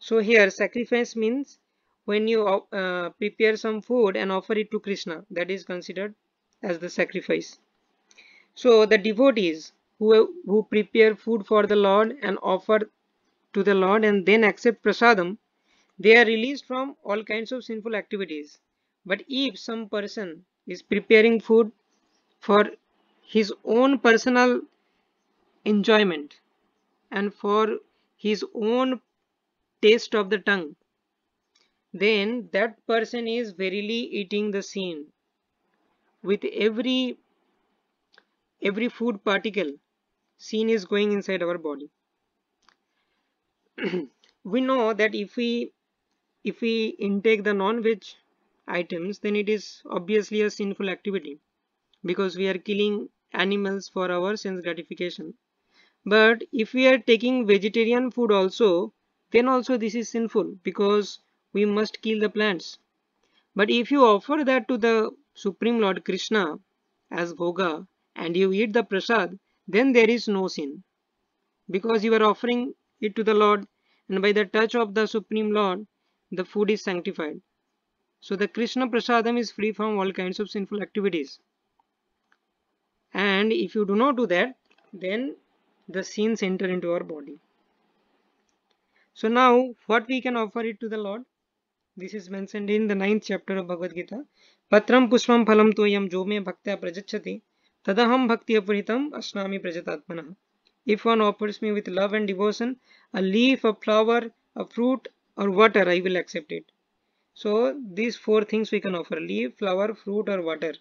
So here sacrifice means when you prepare some food and offer it to Krishna, that is considered as the sacrifice. So the devotees who prepare food for the Lord and offer to the Lord and then accept prasadam, they are released from all kinds of sinful activities. But if some person is preparing food for his own personal enjoyment and for his own taste of the tongue, then that person is verily eating the sin. With every food particle, sin is going inside our body. We know that if we intake the non-veg items, then it is obviously a sinful activity because we are killing animals for our sense gratification. But if we are taking vegetarian food also, then also this is sinful because we must kill the plants. But if you offer that to the Supreme Lord Krishna as bhoga and you eat the prasad, then there is no sin because you are offering it to the Lord, and by the touch of the Supreme Lord the food is sanctified. So the Krishna prasadam is free from all kinds of sinful activities. And if you do not do that, then the sins enter into our body. So now what we can offer it to the Lord? This is mentioned in the 9th chapter of Bhagavad Gita. Patram pushpam phalam toyam jo me bhaktya prajachati tadaham bhakti aparitam asnami prajatatmanah. If one offers me with love and devotion a leaf, a flower, a fruit or water, I will accept it. So these 4 things we can offer: leaf, flower, fruit or water.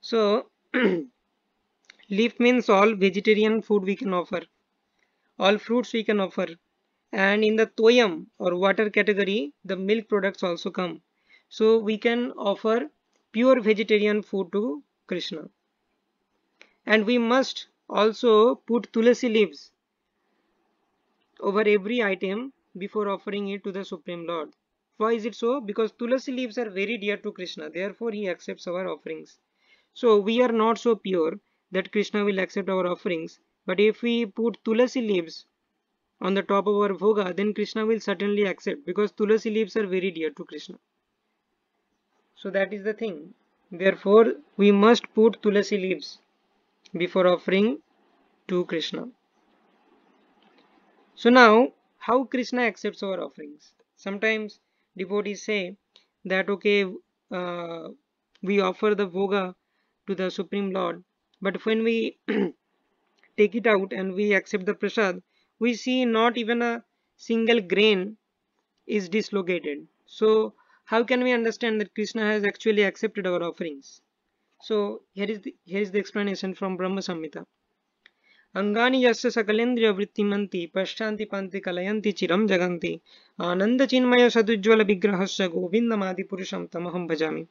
So leaf means all vegetarian food we can offer, all fruits we can offer, and in the toyam or water category the milk products also come. So we can offer pure vegetarian food to Krishna. And we must also put tulasi leaves over every item before offering it to the Supreme Lord. Why is it so? Because tulasi leaves are very dear to Krishna, therefore he accepts our offerings. So we are not so pure that Krishna will accept our offerings, but if we put tulasi leaves on the top of our bhoga, then Krishna will certainly accept because tulasi leaves are very dear to Krishna. So that is the thing. Therefore we must put tulasi leaves before offering to Krishna. So now how Krishna accepts our offerings? Sometimes devotees say that okay, we offer the bhoga to the Supreme Lord, but when we take it out and we accept the prasad, we see not even a single grain is dislocated. So how can we understand that Krishna has actually accepted our offerings? So here is the explanation from Brahma Samhita. अंगानि यस्य सकलेन्द्रिय वृत्तिमन्ति पश्चान्ति पान्ति कलयन्ति चिरं जगन्ति आनंद चिन्मय सदुज्ज्वल विग्रहस्य गोविन्दमादि पुरुषं तमहं भजामि.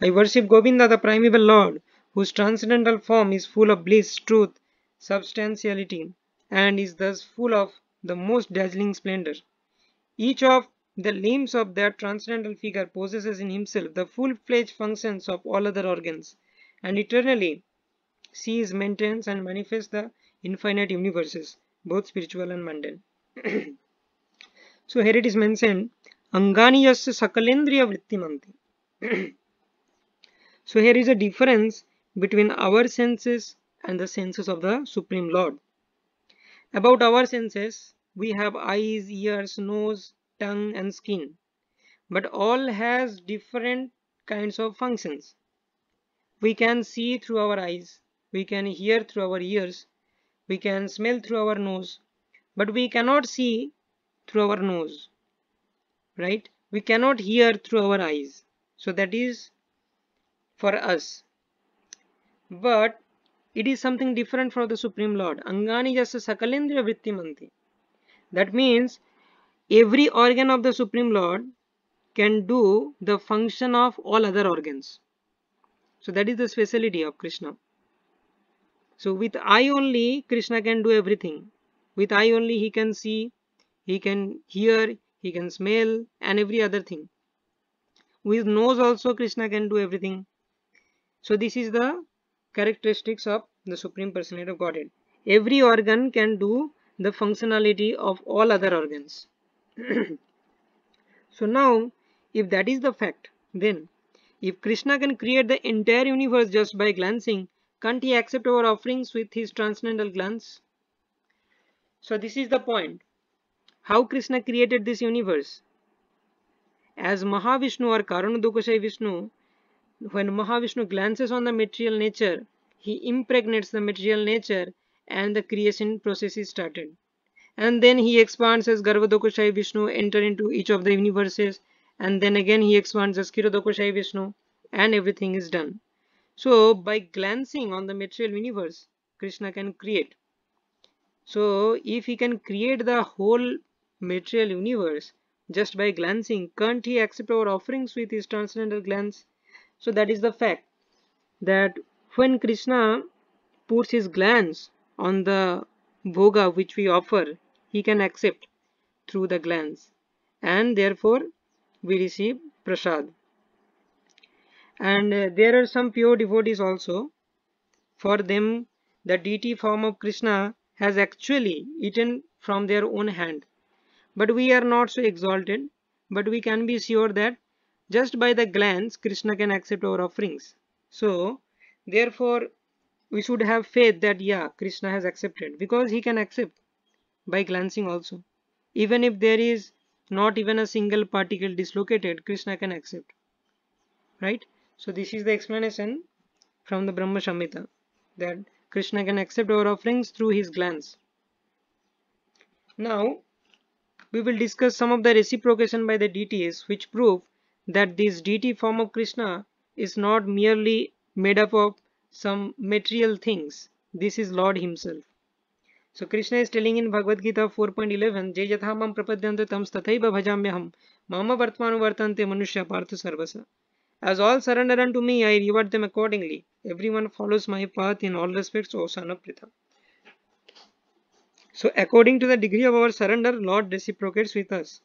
I worship Govinda, the primeval Lord, whose transcendental form is full of bliss, truth, substantiality, and is thus full of the most dazzling splendor. Each of the limbs of that transcendental figure possesses in himself the full-fledged functions of all other organs, and eternally sees, maintains, and manifests the infinite universes, both spiritual and mundane. So here it is mentioned, Angani yasya sakalendriya vrittimanti. So here is a difference between our senses and the senses of the Supreme Lord. About our senses, we have eyes, ears, nose, tongue and skin, but all has different kinds of functions. We can see through our eyes, we can hear through our ears, we can smell through our nose, but we cannot see through our nose, right? We cannot hear through our eyes. So that is for us. But it is something different for the Supreme Lord. Angani jasa sakalendriya vrittimanti. That means every organ of the Supreme Lord can do the function of all other organs. So that is the speciality of Krishna. So with eye only, Krishna can do everything. With eye only, he can see, he can hear, he can smell, and every other thing. With nose also, Krishna can do everything. So this is the characteristics of the Supreme Personality of Godhead. Every organ can do the functionality of all other organs. So now, if that is the fact, then if Krishna can create the entire universe just by glancing, can't he accept our offerings with his transcendental glance? So this is the point. How Krishna created this universe? As Mahavishnu or Karanodakashayi Vishnu, when Mahavishnu glances on the material nature, he impregnates the material nature and the creation process is started. And then he expands as Garbhodakashayi Vishnu, enter into each of the universes, and then again he expands as Kshirodakashayi Vishnu, and everything is done. So by glancing on the material universe, Krishna can create. So if he can create the whole material universe just by glancing, can't he accept our offerings with his transcendental glance? So that is the fact, that when Krishna puts his glance on the bhoga which we offer, he can accept through the glance, and therefore we receive prasad. And there are some pure devotees also. For them, the deity form of Krishna has actually eaten from their own hand. But we are not so exalted, but we can be sure that just by the glance, Krishna can accept our offerings. So, therefore, we should have faith that yeah, Krishna has accepted, because he can accept by glancing also. Even if there is not even a single particle dislocated, Krishna can accept. Right? So this is the explanation from the Brahma Samhita, that Krishna can accept our offerings through his glance. Now, we will discuss some of the reciprocation by the deities which prove that this deity form of Krishna is not merely made up of some material things. This is Lord himself. So Krishna is telling in Bhagavad Gita 4.11, Jai yatha mam prapadyante tam tathaiva bhajamyaham mama vartmanu vartante manushya partha sarvasa. As all surrender unto me, I reward them accordingly. Everyone follows my path in all respects, O son of Pritha. So according to the degree of our surrender, Lord reciprocates with us.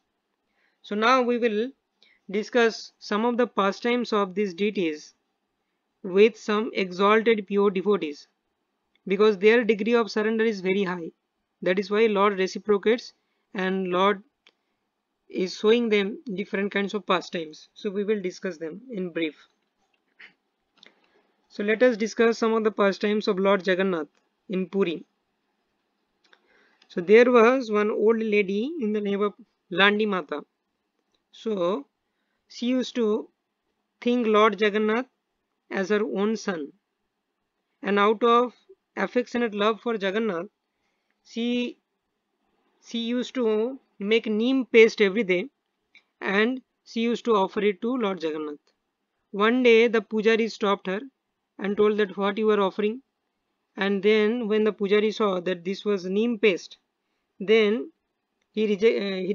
So now we will discuss some of the pastimes of these deities with some exalted pure devotees, because their degree of surrender is very high. That is why Lord reciprocates and Lord is showing them different kinds of pastimes. So we will discuss them in brief. So let us discuss some of the pastimes of Lord Jagannath in Puri. So there was one old lady in the name of Landi Mata. So she used to think Lord Jagannath as her own son, and out of affectionate love for Jagannath, she used to make neem paste every day, and she used to offer it to Lord Jagannath. One day the pujari stopped her and told that what you are offering, and then when the pujari saw that this was neem paste, then he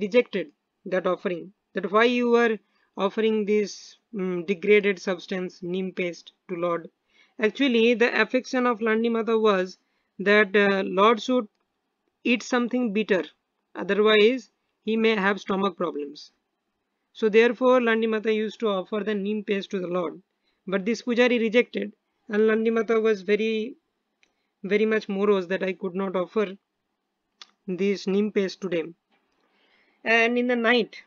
rejected that offering, that why you were offering this degraded substance neem paste to Lord. Actually the affection of Landi Mata was that Lord should eat something bitter, otherwise he may have stomach problems. So therefore Landi Mata used to offer the neem paste to the Lord, but this pujari rejected, and Landi Mata was very much morose that I could not offer this neem paste to them. And in the night,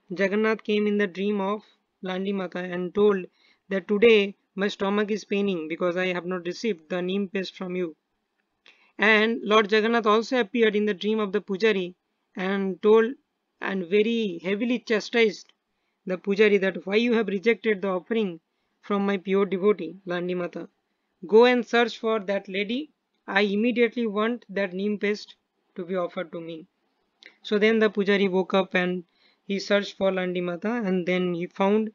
Jagannath came in the dream of Landi Mata and told that today my stomach is paining because I have not received the neem paste from you. And Lord Jagannath also appeared in the dream of the Pujari and told and very heavily chastised the Pujari that why you have rejected the offering from my pure devotee, Landi Mata. Go and search for that lady. I immediately want that neem paste to be offered to me. So then the Pujari woke up and he searched for Landi Mata, and then he found,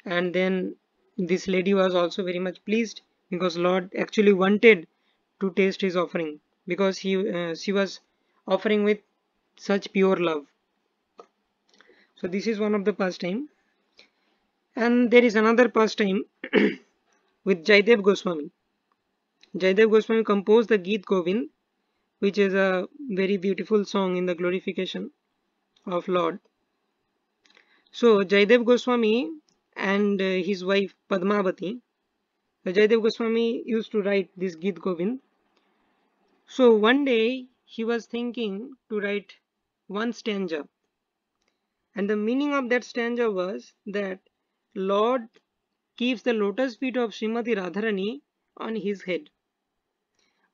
and then this lady was also very much pleased because Lord actually wanted to taste his offering because she was offering with such pure love. So this is one of the pastime, and there is another pastime with Jaidev Goswami. Jaidev Goswami composed the Geet Govind, which is a very beautiful song in the glorification of Lord. So Jaidev Goswami and his wife Padmavati, Jaidev Goswami used to write this Geet Govind. So one day he was thinking to write one stanza, and the meaning of that stanza was that Lord keeps the lotus feet of Srimati Radharani on his head.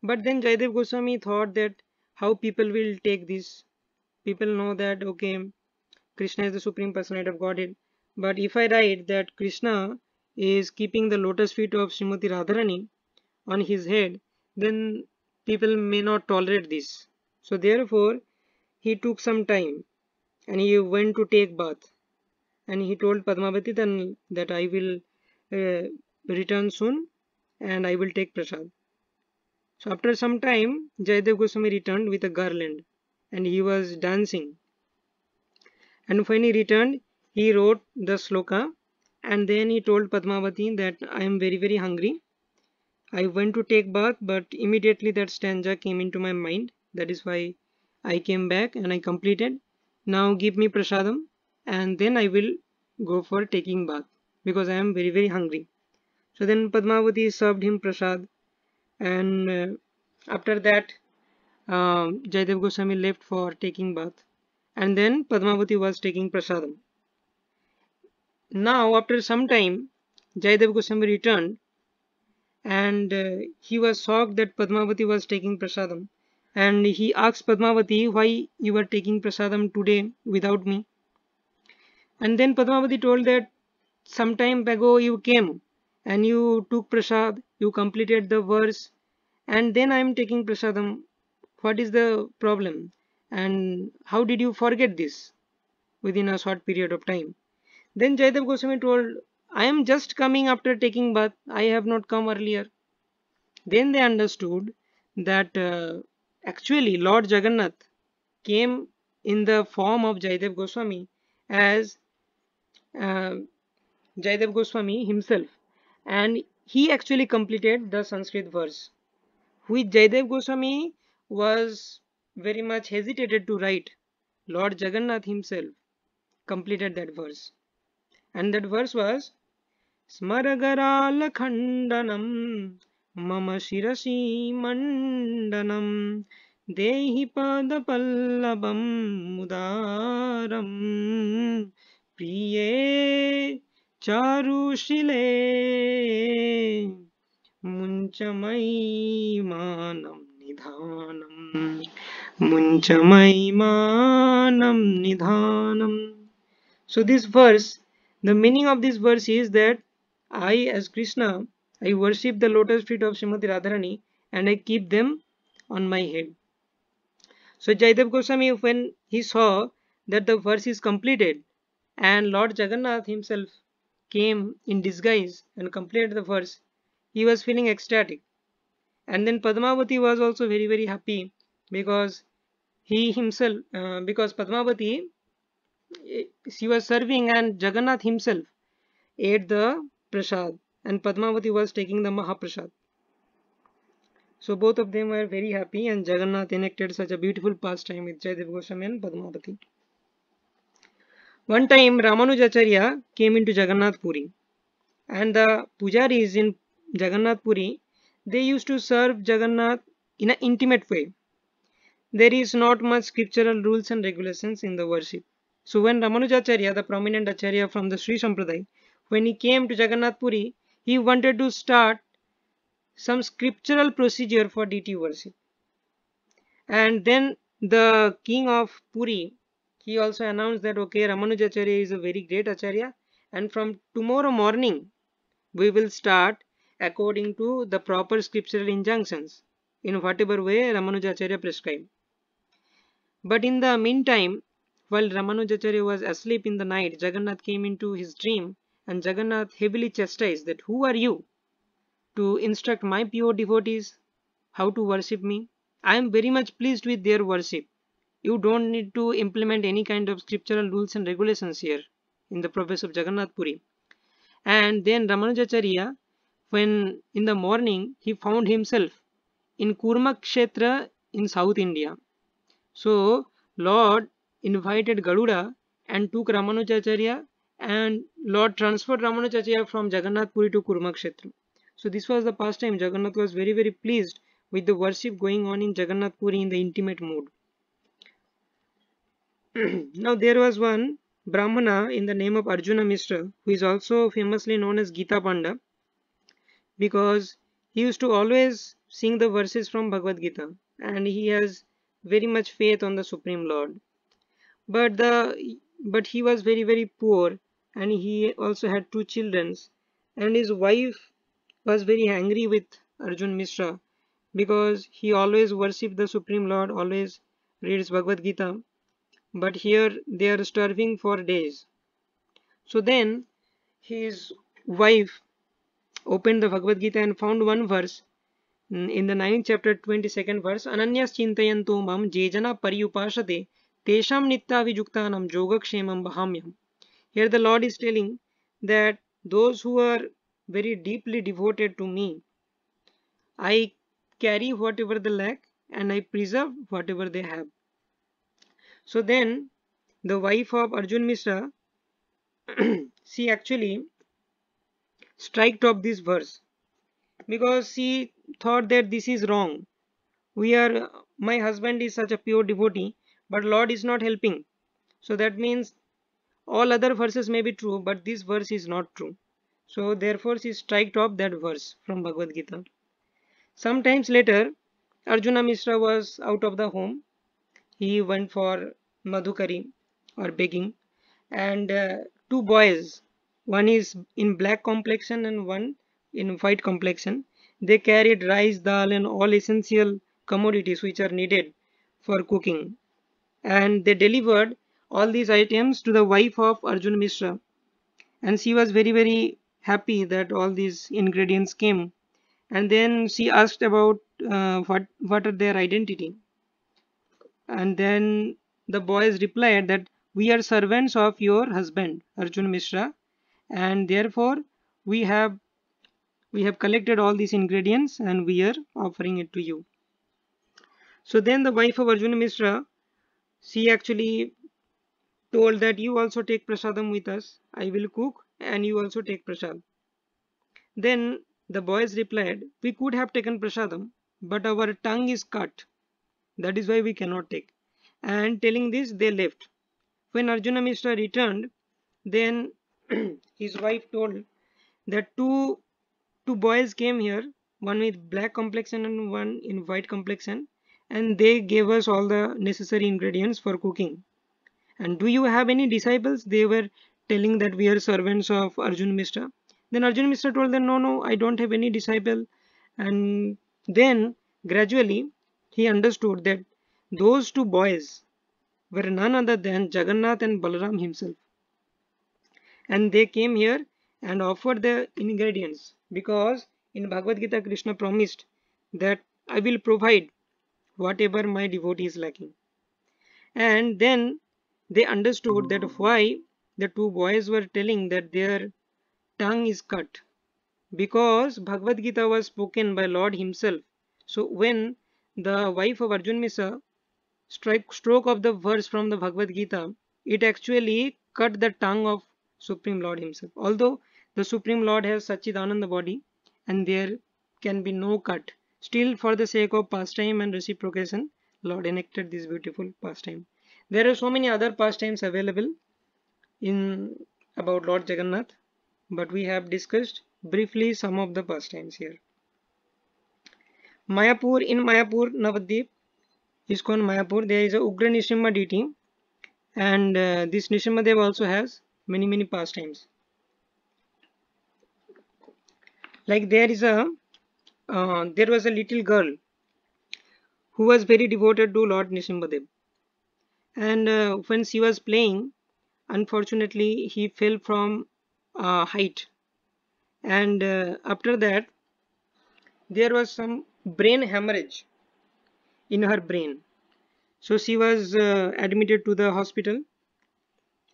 But then Jaidev Goswami thought that how people will take this. People know that okay, Krishna is the Supreme Personality of Godhead. But if I write that Krishna is keeping the lotus feet of Srimati Radharani on his head, then people may not tolerate this. So therefore, he took some time and he went to take bath. And he told Padmavati then that I will return soon and I will take prasad. So after some time, Jaidev Goswami returned with a garland and he was dancing. And when he returned, he wrote the sloka and then he told Padmavati that I am very very hungry. I went to take bath, but immediately that stanza came into my mind. That is why I came back and I completed. Now give me prasadam and then I will go for taking bath because I am very very hungry. So then Padmavati served him prasad, and after that Jaidev Goswami left for taking bath, and then Padmavati was taking prasadam. Now after some time Jaidev Goswami returned and he was shocked that Padmavati was taking prasadam, and he asked Padmavati why you were taking prasadam today without me. And then Padmavati told that some time ago you came and you took prasad, you completed the verse, and then I am taking prasadam. What is the problem? And how did you forget this within a short period of time? Then Jaidev Goswami told, I am just coming after taking bath. I have not come earlier. Then they understood that actually Lord Jagannath came in the form of Jaidev Goswami as uh, Jaidev Goswami himself, and he actually completed the Sanskrit verse, which Jaidev Goswami was very much hesitated to write. Lord Jagannath himself completed that verse, and that verse was Smaragaral Khandanam Mama Shirasi Mandanam Dehi Pada Pallabam Mudaram Priye Charushile Munchamai Manam Nidhanam Munchamai Manam Nidhanam. So this verse, the meaning of this verse is that I as Krishna, I worship the lotus feet of Srimati Radharani and I keep them on my head. So Jaidev Goswami, when he saw that the verse is completed and Lord Jagannath himself came in disguise and completed the verse, he was feeling ecstatic. And then Padmavati was also very very happy because he himself, because Padmavati, she was serving and Jagannath himself ate the prasad and Padmavati was taking the Mahaprasad. So both of them were very happy and Jagannath enacted such a beautiful pastime with Jaidev Goswami and Padmavati. One time Ramanujacharya came into Jagannath Puri and the pujaris in Jagannath Puri, they used to serve Jagannath in an intimate way. There is not much scriptural rules and regulations in the worship. So when Ramanujacharya, the prominent acharya from the Sri Sampradaya, when he came to Jagannath Puri, he wanted to start some scriptural procedure for deity worship. And then the king of Puri, he also announced that okay, Ramanujacharya is a very great acharya, and from tomorrow morning we will start according to the proper scriptural injunctions in whatever way Ramanujacharya prescribed. But in the meantime, while Ramanujacharya was asleep in the night, Jagannath came into his dream, and Jagannath heavily chastised that who are you to instruct my pure devotees how to worship me? I am very much pleased with their worship. You don't need to implement any kind of scriptural rules and regulations here in the province of Jagannath Puri. And then Ramanujacharya, when in the morning he found himself in Kurmakshetra in South India. So Lord invited Garuda and took Ramanujacharya, and Lord transferred Ramanujacharya from Jagannath Puri to Kurmakshetra. So this was the past time. Jagannath was very very pleased with the worship going on in Jagannath Puri in the intimate mood. Now there was one Brahmana in the name of Arjuna Mishra, who is also famously known as Gita Panda, because he used to always sing the verses from Bhagavad Gita, and he has very much faith on the Supreme Lord. But he was very very poor, and he also had two children, and his wife was very angry with Arjun Mishra because he always worshipped the Supreme Lord, always reads Bhagavad Gita, but here they are starving for days. So then his wife opened the Bhagavad Gita and found one verse in the 9th chapter 22nd verse, Ananyas chintayanto mam jejana paryupashate tesham nitya vijuktanam yogakshemam bahamyam. Here the Lord is telling that those who are very deeply devoted to me, I carry whatever they lack and I preserve whatever they have. So then the wife of Arjun Mishra, she actually striked off this verse because she thought that this is wrong. My husband is such a pure devotee, but Lord is not helping. So that means all other verses may be true, but this verse is not true. So therefore she striked off that verse from Bhagavad Gita. Sometimes later, Arjuna Mishra was out of the home. He went for madhukari or begging, and two boys, one is in black complexion and one in white complexion, they carried rice, dal and all essential commodities which are needed for cooking, and they delivered all these items to the wife of Arjun Mishra, and she was very very happy that all these ingredients came, and then she asked about what are their identity, and then the boys replied that we are servants of your husband Arjun Mishra, and therefore we have collected all these ingredients and we are offering it to you. So then the wife of Arjuna Mishra, she actually told that you also take prasadam with us, I will cook and you also take prasad. Then the boys replied, we could have taken prasadam, but our tongue is cut, that is why we cannot take. And telling this, they left. When Arjuna Mishra returned, then his wife told that two boys came here, one with black complexion and one in white complexion, and they gave us all the necessary ingredients for cooking. And do you have any disciples? They were telling that we are servants of Arjun Mishra. Then Arjun Mishra told them, no, I don't have any disciple. And then gradually he understood that those two boys were none other than Jagannath and Balaram himself. And they came here and offered the ingredients, because in Bhagavad Gita Krishna promised that I will provide whatever my devotee is lacking. And then they understood that why the two boys were telling that their tongue is cut, because Bhagavad Gita was spoken by Lord himself. So when the wife of Arjun Mishra stroke of the verse from the Bhagavad Gita, it actually cut the tongue of Supreme Lord himself. Although the Supreme Lord has Sachidananda body and there can be no cut, still for the sake of pastime and reciprocation, Lord enacted this beautiful pastime. There are so many other pastimes available in about Lord Jagannath, but we have discussed briefly some of the pastimes here. Mayapur, in Mayapur, Navadvip, ISKCON Mayapur, there is a Ugra Nrsimha deity, and this Nrsimhadev also has many pastimes. Like there was a little girl who was very devoted to Lord Nrsimhadev, and when she was playing, unfortunately he fell from height, and after that there was some brain hemorrhage in her brain. So she was admitted to the hospital,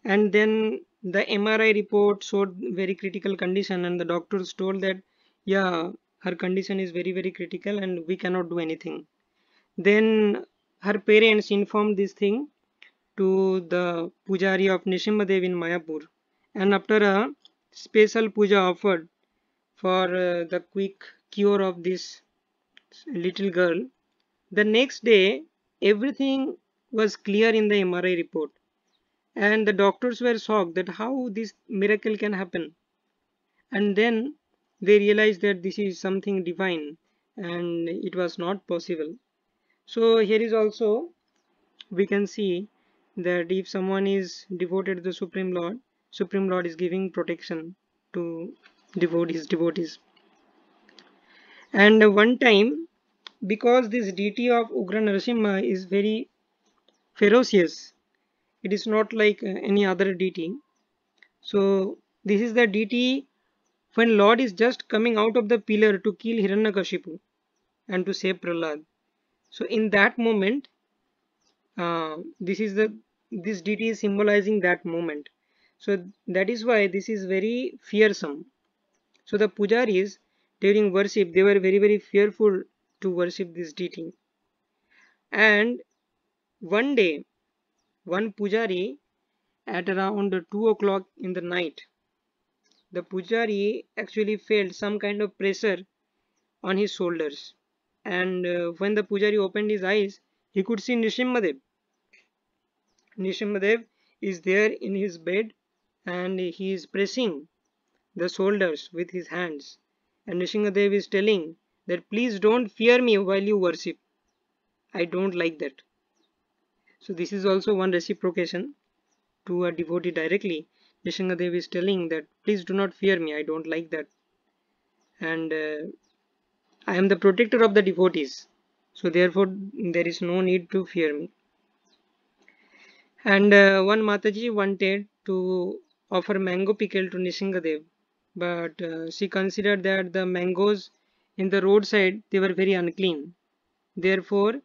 and then the MRI report showed very critical condition, and the doctors told that yeah, her condition is very critical and we cannot do anything. Then her parents informed this thing to the Pujari of Nrsimhadev in Mayapur, and after a special puja offered for the quick cure of this little girl, the next day everything was clear in the MRI report, and the doctors were shocked that how this miracle can happen. And then they realized that this is something divine and it was not possible. So here is also we can see that if someone is devoted to the Supreme Lord is giving protection to his devotees. And one time, because this deity of Ugra Narasimha is very ferocious, it is not like any other deity. So this is the deity when Lord is just coming out of the pillar to kill Hiranyakashipu and to save Prahlad. So in that moment, this deity is symbolizing that moment. So that is why this is very fearsome. So the pujaris during worship, they were very fearful to worship this deity. And one day, one pujari at around 2 o'clock in the night, the pujari actually felt some kind of pressure on his shoulders, and when the pujari opened his eyes, he could see Nrsimhadev. Nrsimhadev is there in his bed, and he is pressing the shoulders with his hands, and Nrsimhadev is telling that please don't fear me while you worship, I don't like that. So this is also one reciprocation to a devotee directly. Nrsimhadev is telling that please do not fear me, I don't like that, and I am the protector of the devotees, so therefore there is no need to fear me. And one Mataji wanted to offer mango pickle to Nrsimhadev, but she considered that the mangoes in the roadside, they were very unclean. Therefore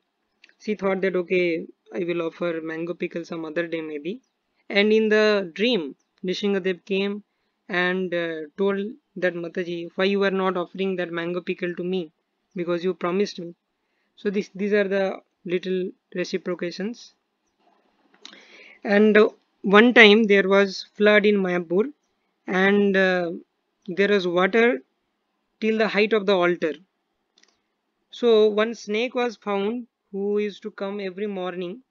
she thought that okay, I will offer mango pickle some other day maybe. And in the dream, Nrsimhadev came and told that Mataji, why you are not offering that mango pickle to me, because you promised me. So these are the little reciprocations. And one time there was flood in Mayapur, and there was water till the height of the altar. So one snake was found who used to come every morning,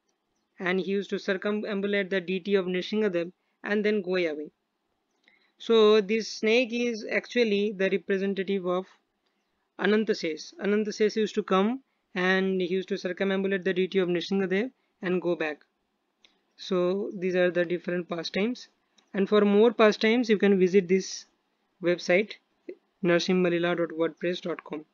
and he used to circumambulate the deity of Nrsimhadev and then go away. So this snake is actually the representative of Anantases. Anantases used to come and he used to circumambulate the deity of Nrsimhadev and go back. So these are the different pastimes, and for more pastimes you can visit this website narsimhalila.wordpress.com.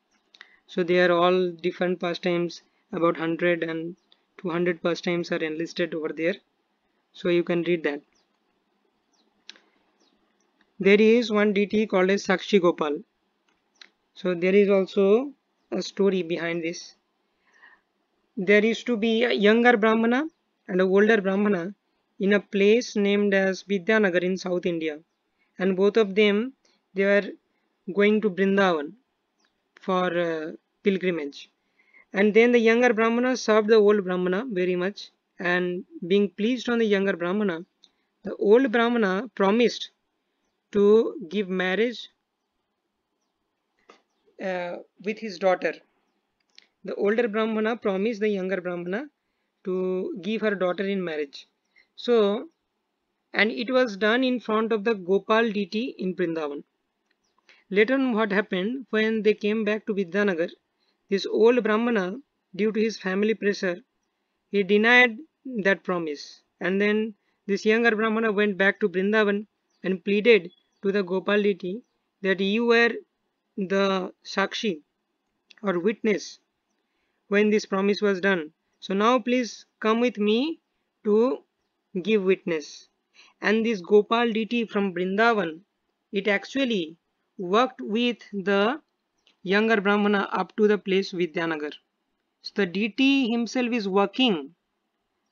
So they are all different pastimes, about 100 and 200 pastimes are enlisted over there, so you can read that. There is one deity called as Sakshi Gopal. So there is also a story behind this. There used to be a younger Brahmana and an older Brahmana in a place named as Vidyanagar in South India, and both of them, they were going to Brindavan for pilgrimage. And then the younger Brahmana served the old Brahmana very much, and being pleased on the younger Brahmana, the old Brahmana promised to give marriage with his daughter. The older Brahmana promised the younger Brahmana to give her daughter in marriage. So, and it was done in front of the Gopal deity in Vrindavan. Later on, what happened when they came back to Vidyanagar, this old Brahmana, due to his family pressure, he denied that promise. And then this younger Brahmana went back to Vrindavan and pleaded to the Gopal deity that you were the Sakshi or witness when this promise was done. So now please come with me to give witness. And this Gopal deity from Vrindavan, it actually worked with the younger Brahmana up to the place Vidyanagar. So the deity himself is working.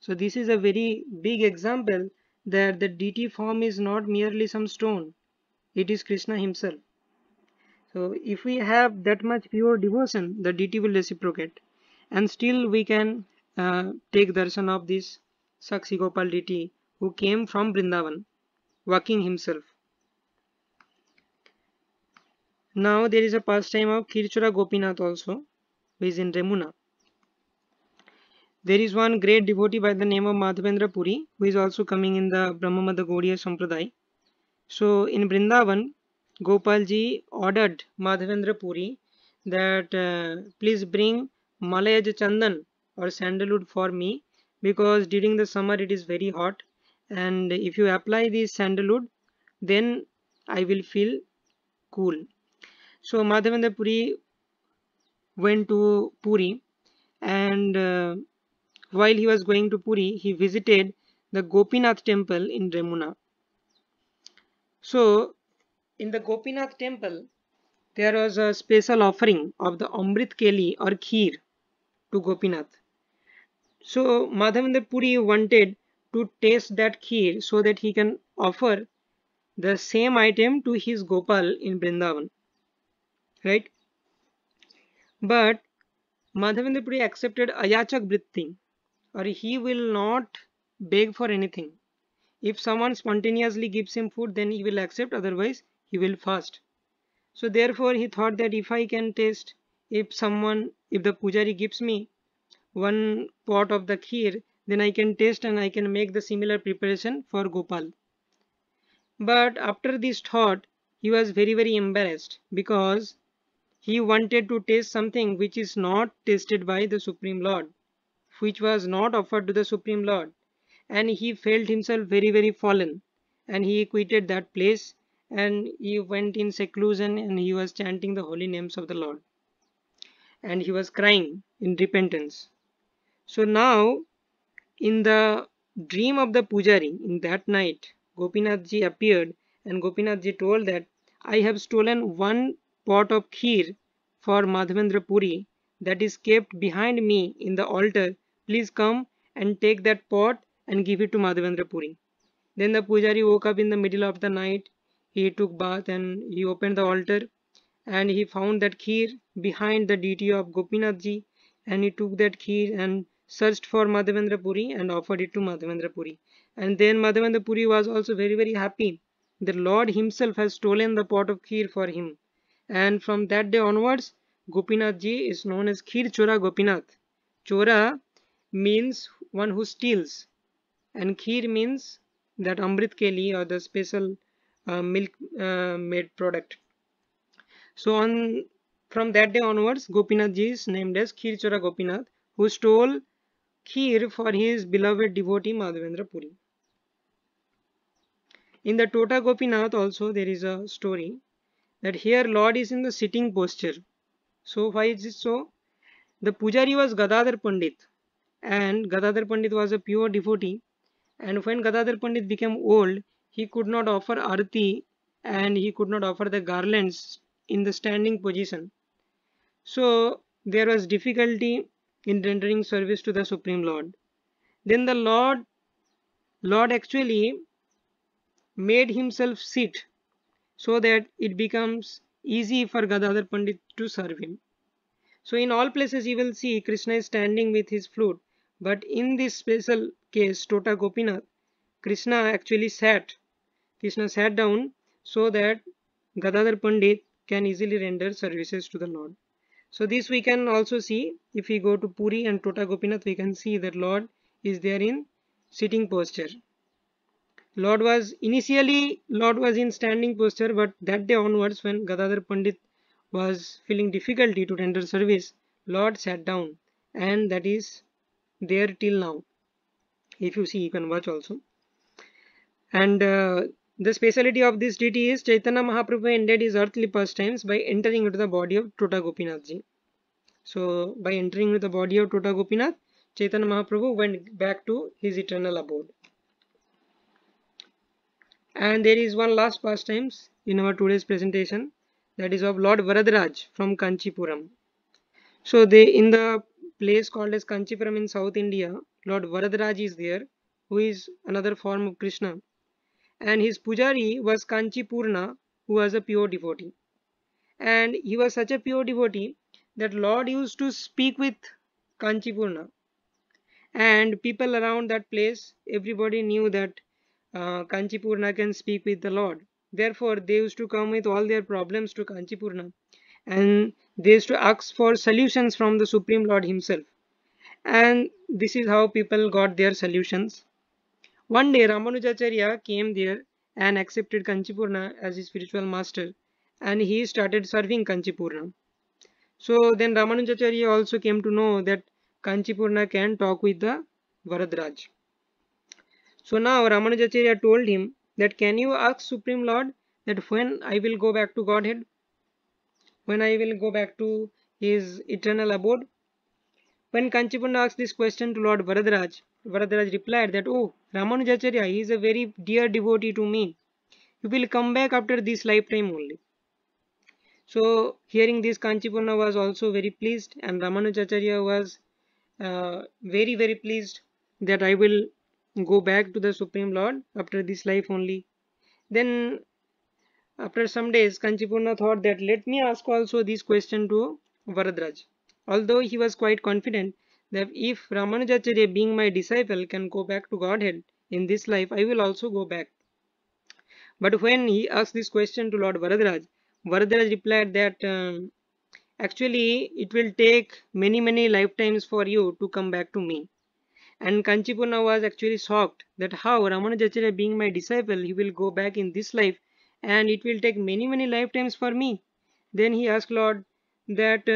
So this is a very big example that the deity form is not merely some stone. It is Krishna himself. So if we have that much pure devotion, the deity will reciprocate. And still we can take darshan of this Sakshi Gopal deity who came from Vrindavan, working himself. Now there is a pastime of Khirchora Gopinath also, who is in Remuna. There is one great devotee by the name of Madhavendra Puri, who is also coming in the Brahmamada Gaudiya Sampradaya. So in Vrindavan, Gopalji ordered Madhavendra Puri that please bring Malayaj Chandan or sandalwood for me, because during the summer it is very hot, and if you apply this sandalwood, then I will feel cool. So Madhavendra Puri went to Puri, and while he was going to Puri, he visited the Gopinath temple in Remuna. So in the Gopinath temple, there was a special offering of the Amrit Keli or Kheer to Gopinath. So Madhavendra Puri wanted to taste that Kheer so that he can offer the same item to his Gopal in Vrindavan. Right? But Madhavendra Puri accepted Ayachak Vritti, or he will not beg for anything. If someone spontaneously gives him food, then he will accept, otherwise he will fast. So therefore he thought that if I can taste, if the pujari gives me one pot of the kheer, then I can taste and I can make the similar preparation for Gopal. But after this thought, he was very embarrassed, because he wanted to taste something which is not tasted by the Supreme Lord, which was not offered to the Supreme Lord. And he felt himself very fallen, and he quitted that place, and he went in seclusion, and he was chanting the holy names of the Lord, and he was crying in repentance. So now in the dream of the pujari, in that night, Gopinathji appeared, and Gopinathji told that I have stolen one pot of kheer for Madhavendra Puri that is kept behind me in the altar. Please come and take that pot and give it to Madhavendra Puri. Then the pujari woke up in the middle of the night. He took bath and he opened the altar, and he found that kheer behind the deity of Gopinathji, and he took that kheer and searched for Madhavendra Puri and offered it to Madhavendra Puri. And then Madhavendra Puri was also very happy. The Lord himself has stolen the pot of kheer for him. And from that day onwards, Gopinathji is known as Kheer Chora Gopinath. Chora means one who steals, and kheer means that Amrit Keli or the special milk made product. So from that day onwards, Gopinathji is named as Kheer Chora Gopinath, who stole kheer for his beloved devotee Madhavendra Puri. In the Tota Gopinath also there is a story that here Lord is in the sitting posture. So why is it so? The pujari was Gadadhar Pandit, and Gadadhar Pandit was a pure devotee, and when Gadadhar Pandit became old, he could not offer arati and he could not offer the garlands in the standing position. So there was difficulty in rendering service to the Supreme Lord. Then the Lord actually made himself sit so that it becomes easy for Gadadhar Pandit to serve him. So in all places you will see Krishna is standing with his flute, but in this special case, Tota Gopinath, Krishna actually sat. Krishna sat down so that Gadadhar Pandit can easily render services to the Lord. So this we can also see if we go to Puri and Tota Gopinath, we can see that Lord is there in sitting posture. Lord was in standing posture, but that day onwards, when Gadadhar Pandit was feeling difficulty to render service, Lord sat down, and that is there till now. If you see, you can watch also. And the speciality of this deity is Chaitanya Mahaprabhu ended his earthly pastimes by entering into the body of Tota Gopinath Ji. So by entering into the body of Tota Gopinath, Chaitanya Mahaprabhu went back to his eternal abode. And there is one last pastimes in our today's presentation, that is of Lord Varadaraj from Kanchipuram. So in the place called as Kanchipuram in South India, Lord Varadaraj is there, who is another form of Krishna. And his pujari was Kanchipurna, who was a pure devotee. And he was such a pure devotee that Lord used to speak with Kanchipurna. And people around that place, everybody knew that Kanchipurna can speak with the Lord. Therefore, they used to come with all their problems to Kanchipurna, and they used to ask for solutions from the Supreme Lord himself. And this is how people got their solutions. One day, Ramanujacharya came there and accepted Kanchipurna as his spiritual master, and he started serving Kanchipurna. So then Ramanujacharya also came to know that Kanchipurna can talk with the Varadaraj. So now Ramanujacharya told him that, can you ask Supreme Lord that when I will go back to Godhead, when I will go back to his eternal abode? When Kanchipurna asked this question to Lord Varadaraj, Varadaraj replied that, oh, Ramanujacharya, he is a very dear devotee to me. He will come back after this lifetime only. So hearing this, Kanchipurna was also very pleased, and Ramanujacharya was very pleased that I will go back to the Supreme Lord after this life only. Then after some days, Kanchipurna thought that, let me ask also this question to Varadaraj. Although he was quite confident that if Ramanujacharya, being my disciple, can go back to Godhead in this life, I will also go back. But when he asked this question to Lord Varadaraj, Varadaraj replied that actually it will take many lifetimes for you to come back to me. And Kanchipurna was actually shocked that how Ramanujacharya, being my disciple, he will go back in this life and it will take many lifetimes for me. Then he asked Lord that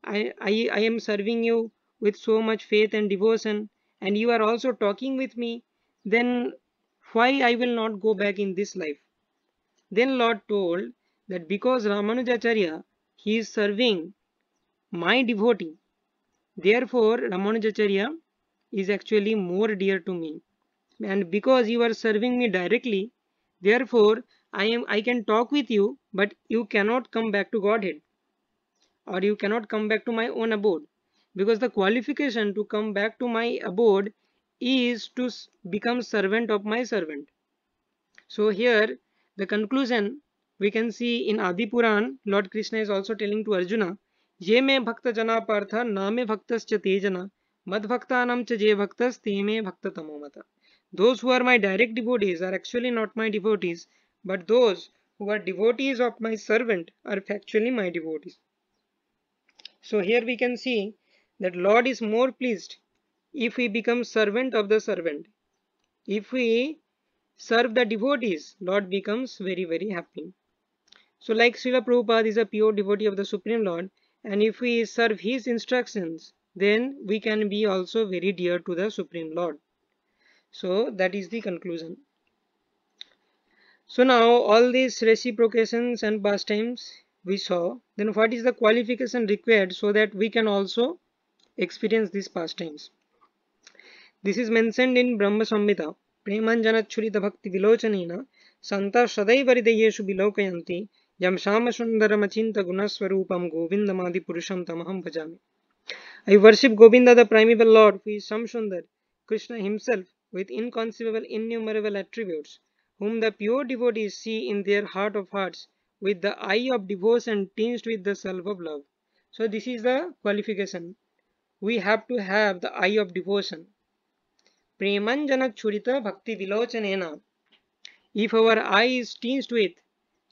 I am serving you with so much faith and devotion, and you are also talking with me, then why I will not go back in this life? Then Lord told that because Ramanujacharya, he is serving my devotee, therefore Ramanujacharya is actually more dear to me, and because you are serving me directly, therefore I can talk with you, but you cannot come back to Godhead, or you cannot come back to my own abode, because the qualification to come back to my abode is to become servant of my servant. So here the conclusion we can see in Adi Puran, Lord Krishna is also telling to Arjuna, ye me bhakta jana partha name bhaktascha te jana mad bhaktanam cha je bhaktas te me bhakta tamomata. Those who are my direct devotees are actually not my devotees, but those who are devotees of my servant are factually my devotees. So here we can see that Lord is more pleased if we become servant of the servant. If we serve the devotees, Lord becomes very happy. So like Srila Prabhupada is a pure devotee of the Supreme Lord, and if we serve his instructions, then we can be also very dear to the Supreme Lord. So that is the conclusion. So now all these reciprocations and pastimes we saw, then what is the qualification required so that we can also experience these pastimes? This is mentioned in Brahma Samhita. Premanjanachurita bhakti vilochanena santa sadaiva hridayeshu vilokayanti yam shama sundaramachinta gunaswarupam govindamadi purusham tamaham bhajami. I worship Govinda, the primeval Lord, who is Shamsundar, Krishna himself, with inconceivable innumerable attributes, whom the pure devotees see in their heart of hearts with the eye of devotion tinged with the self of love. So this is the qualification. We have to have the eye of devotion. Premanjana churita bhakti vilochanena. If our eye is tinged with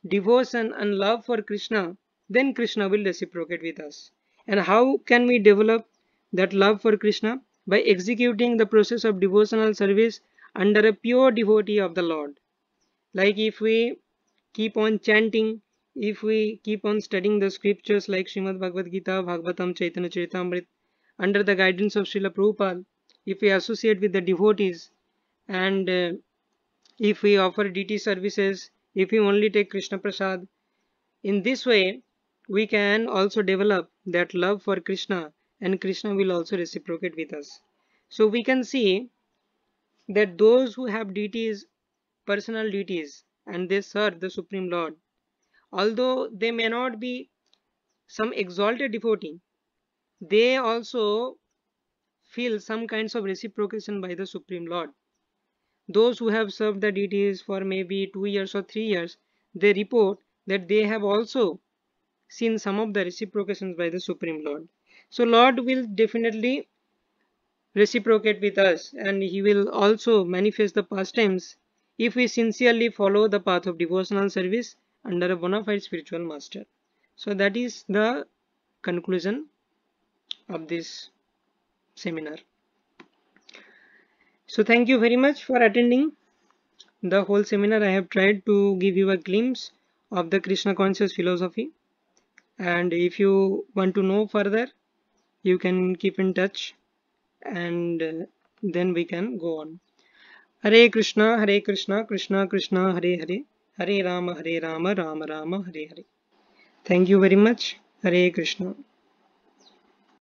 devotion and love for Krishna, then Krishna will reciprocate with us. And how can we develop that love for Krishna? By executing the process of devotional service under a pure devotee of the Lord. Like if we keep on chanting, if we keep on studying the scriptures like Srimad Bhagavad Gita, Bhagavatam, Chaitanya Charitamrita, under the guidance of Srila Prabhupada, if we associate with the devotees, and if we offer deity services, if we only take Krishna Prasad, in this way we can also develop that love for Krishna, and Krishna will also reciprocate with us. So we can see that those who have deities, personal deities, and they serve the Supreme Lord, although they may not be some exalted devotee, they also feel some kinds of reciprocation by the Supreme Lord. Those who have served the deities for maybe 2 years or 3 years, they report that they have also seen some of the reciprocations by the Supreme Lord. So Lord will definitely reciprocate with us, and he will also manifest the pastimes if we sincerely follow the path of devotional service under a bona fide spiritual master. So that is the conclusion of this seminar. So thank you very much for attending the whole seminar. I have tried to give you a glimpse of the Krishna conscious philosophy, and if you want to know further, you can keep in touch, and then we can go on. Hare Krishna, Krishna Krishna, Hare Hare, Hare Rama, Rama Rama, Hare Hare. Thank you very much. Hare Krishna.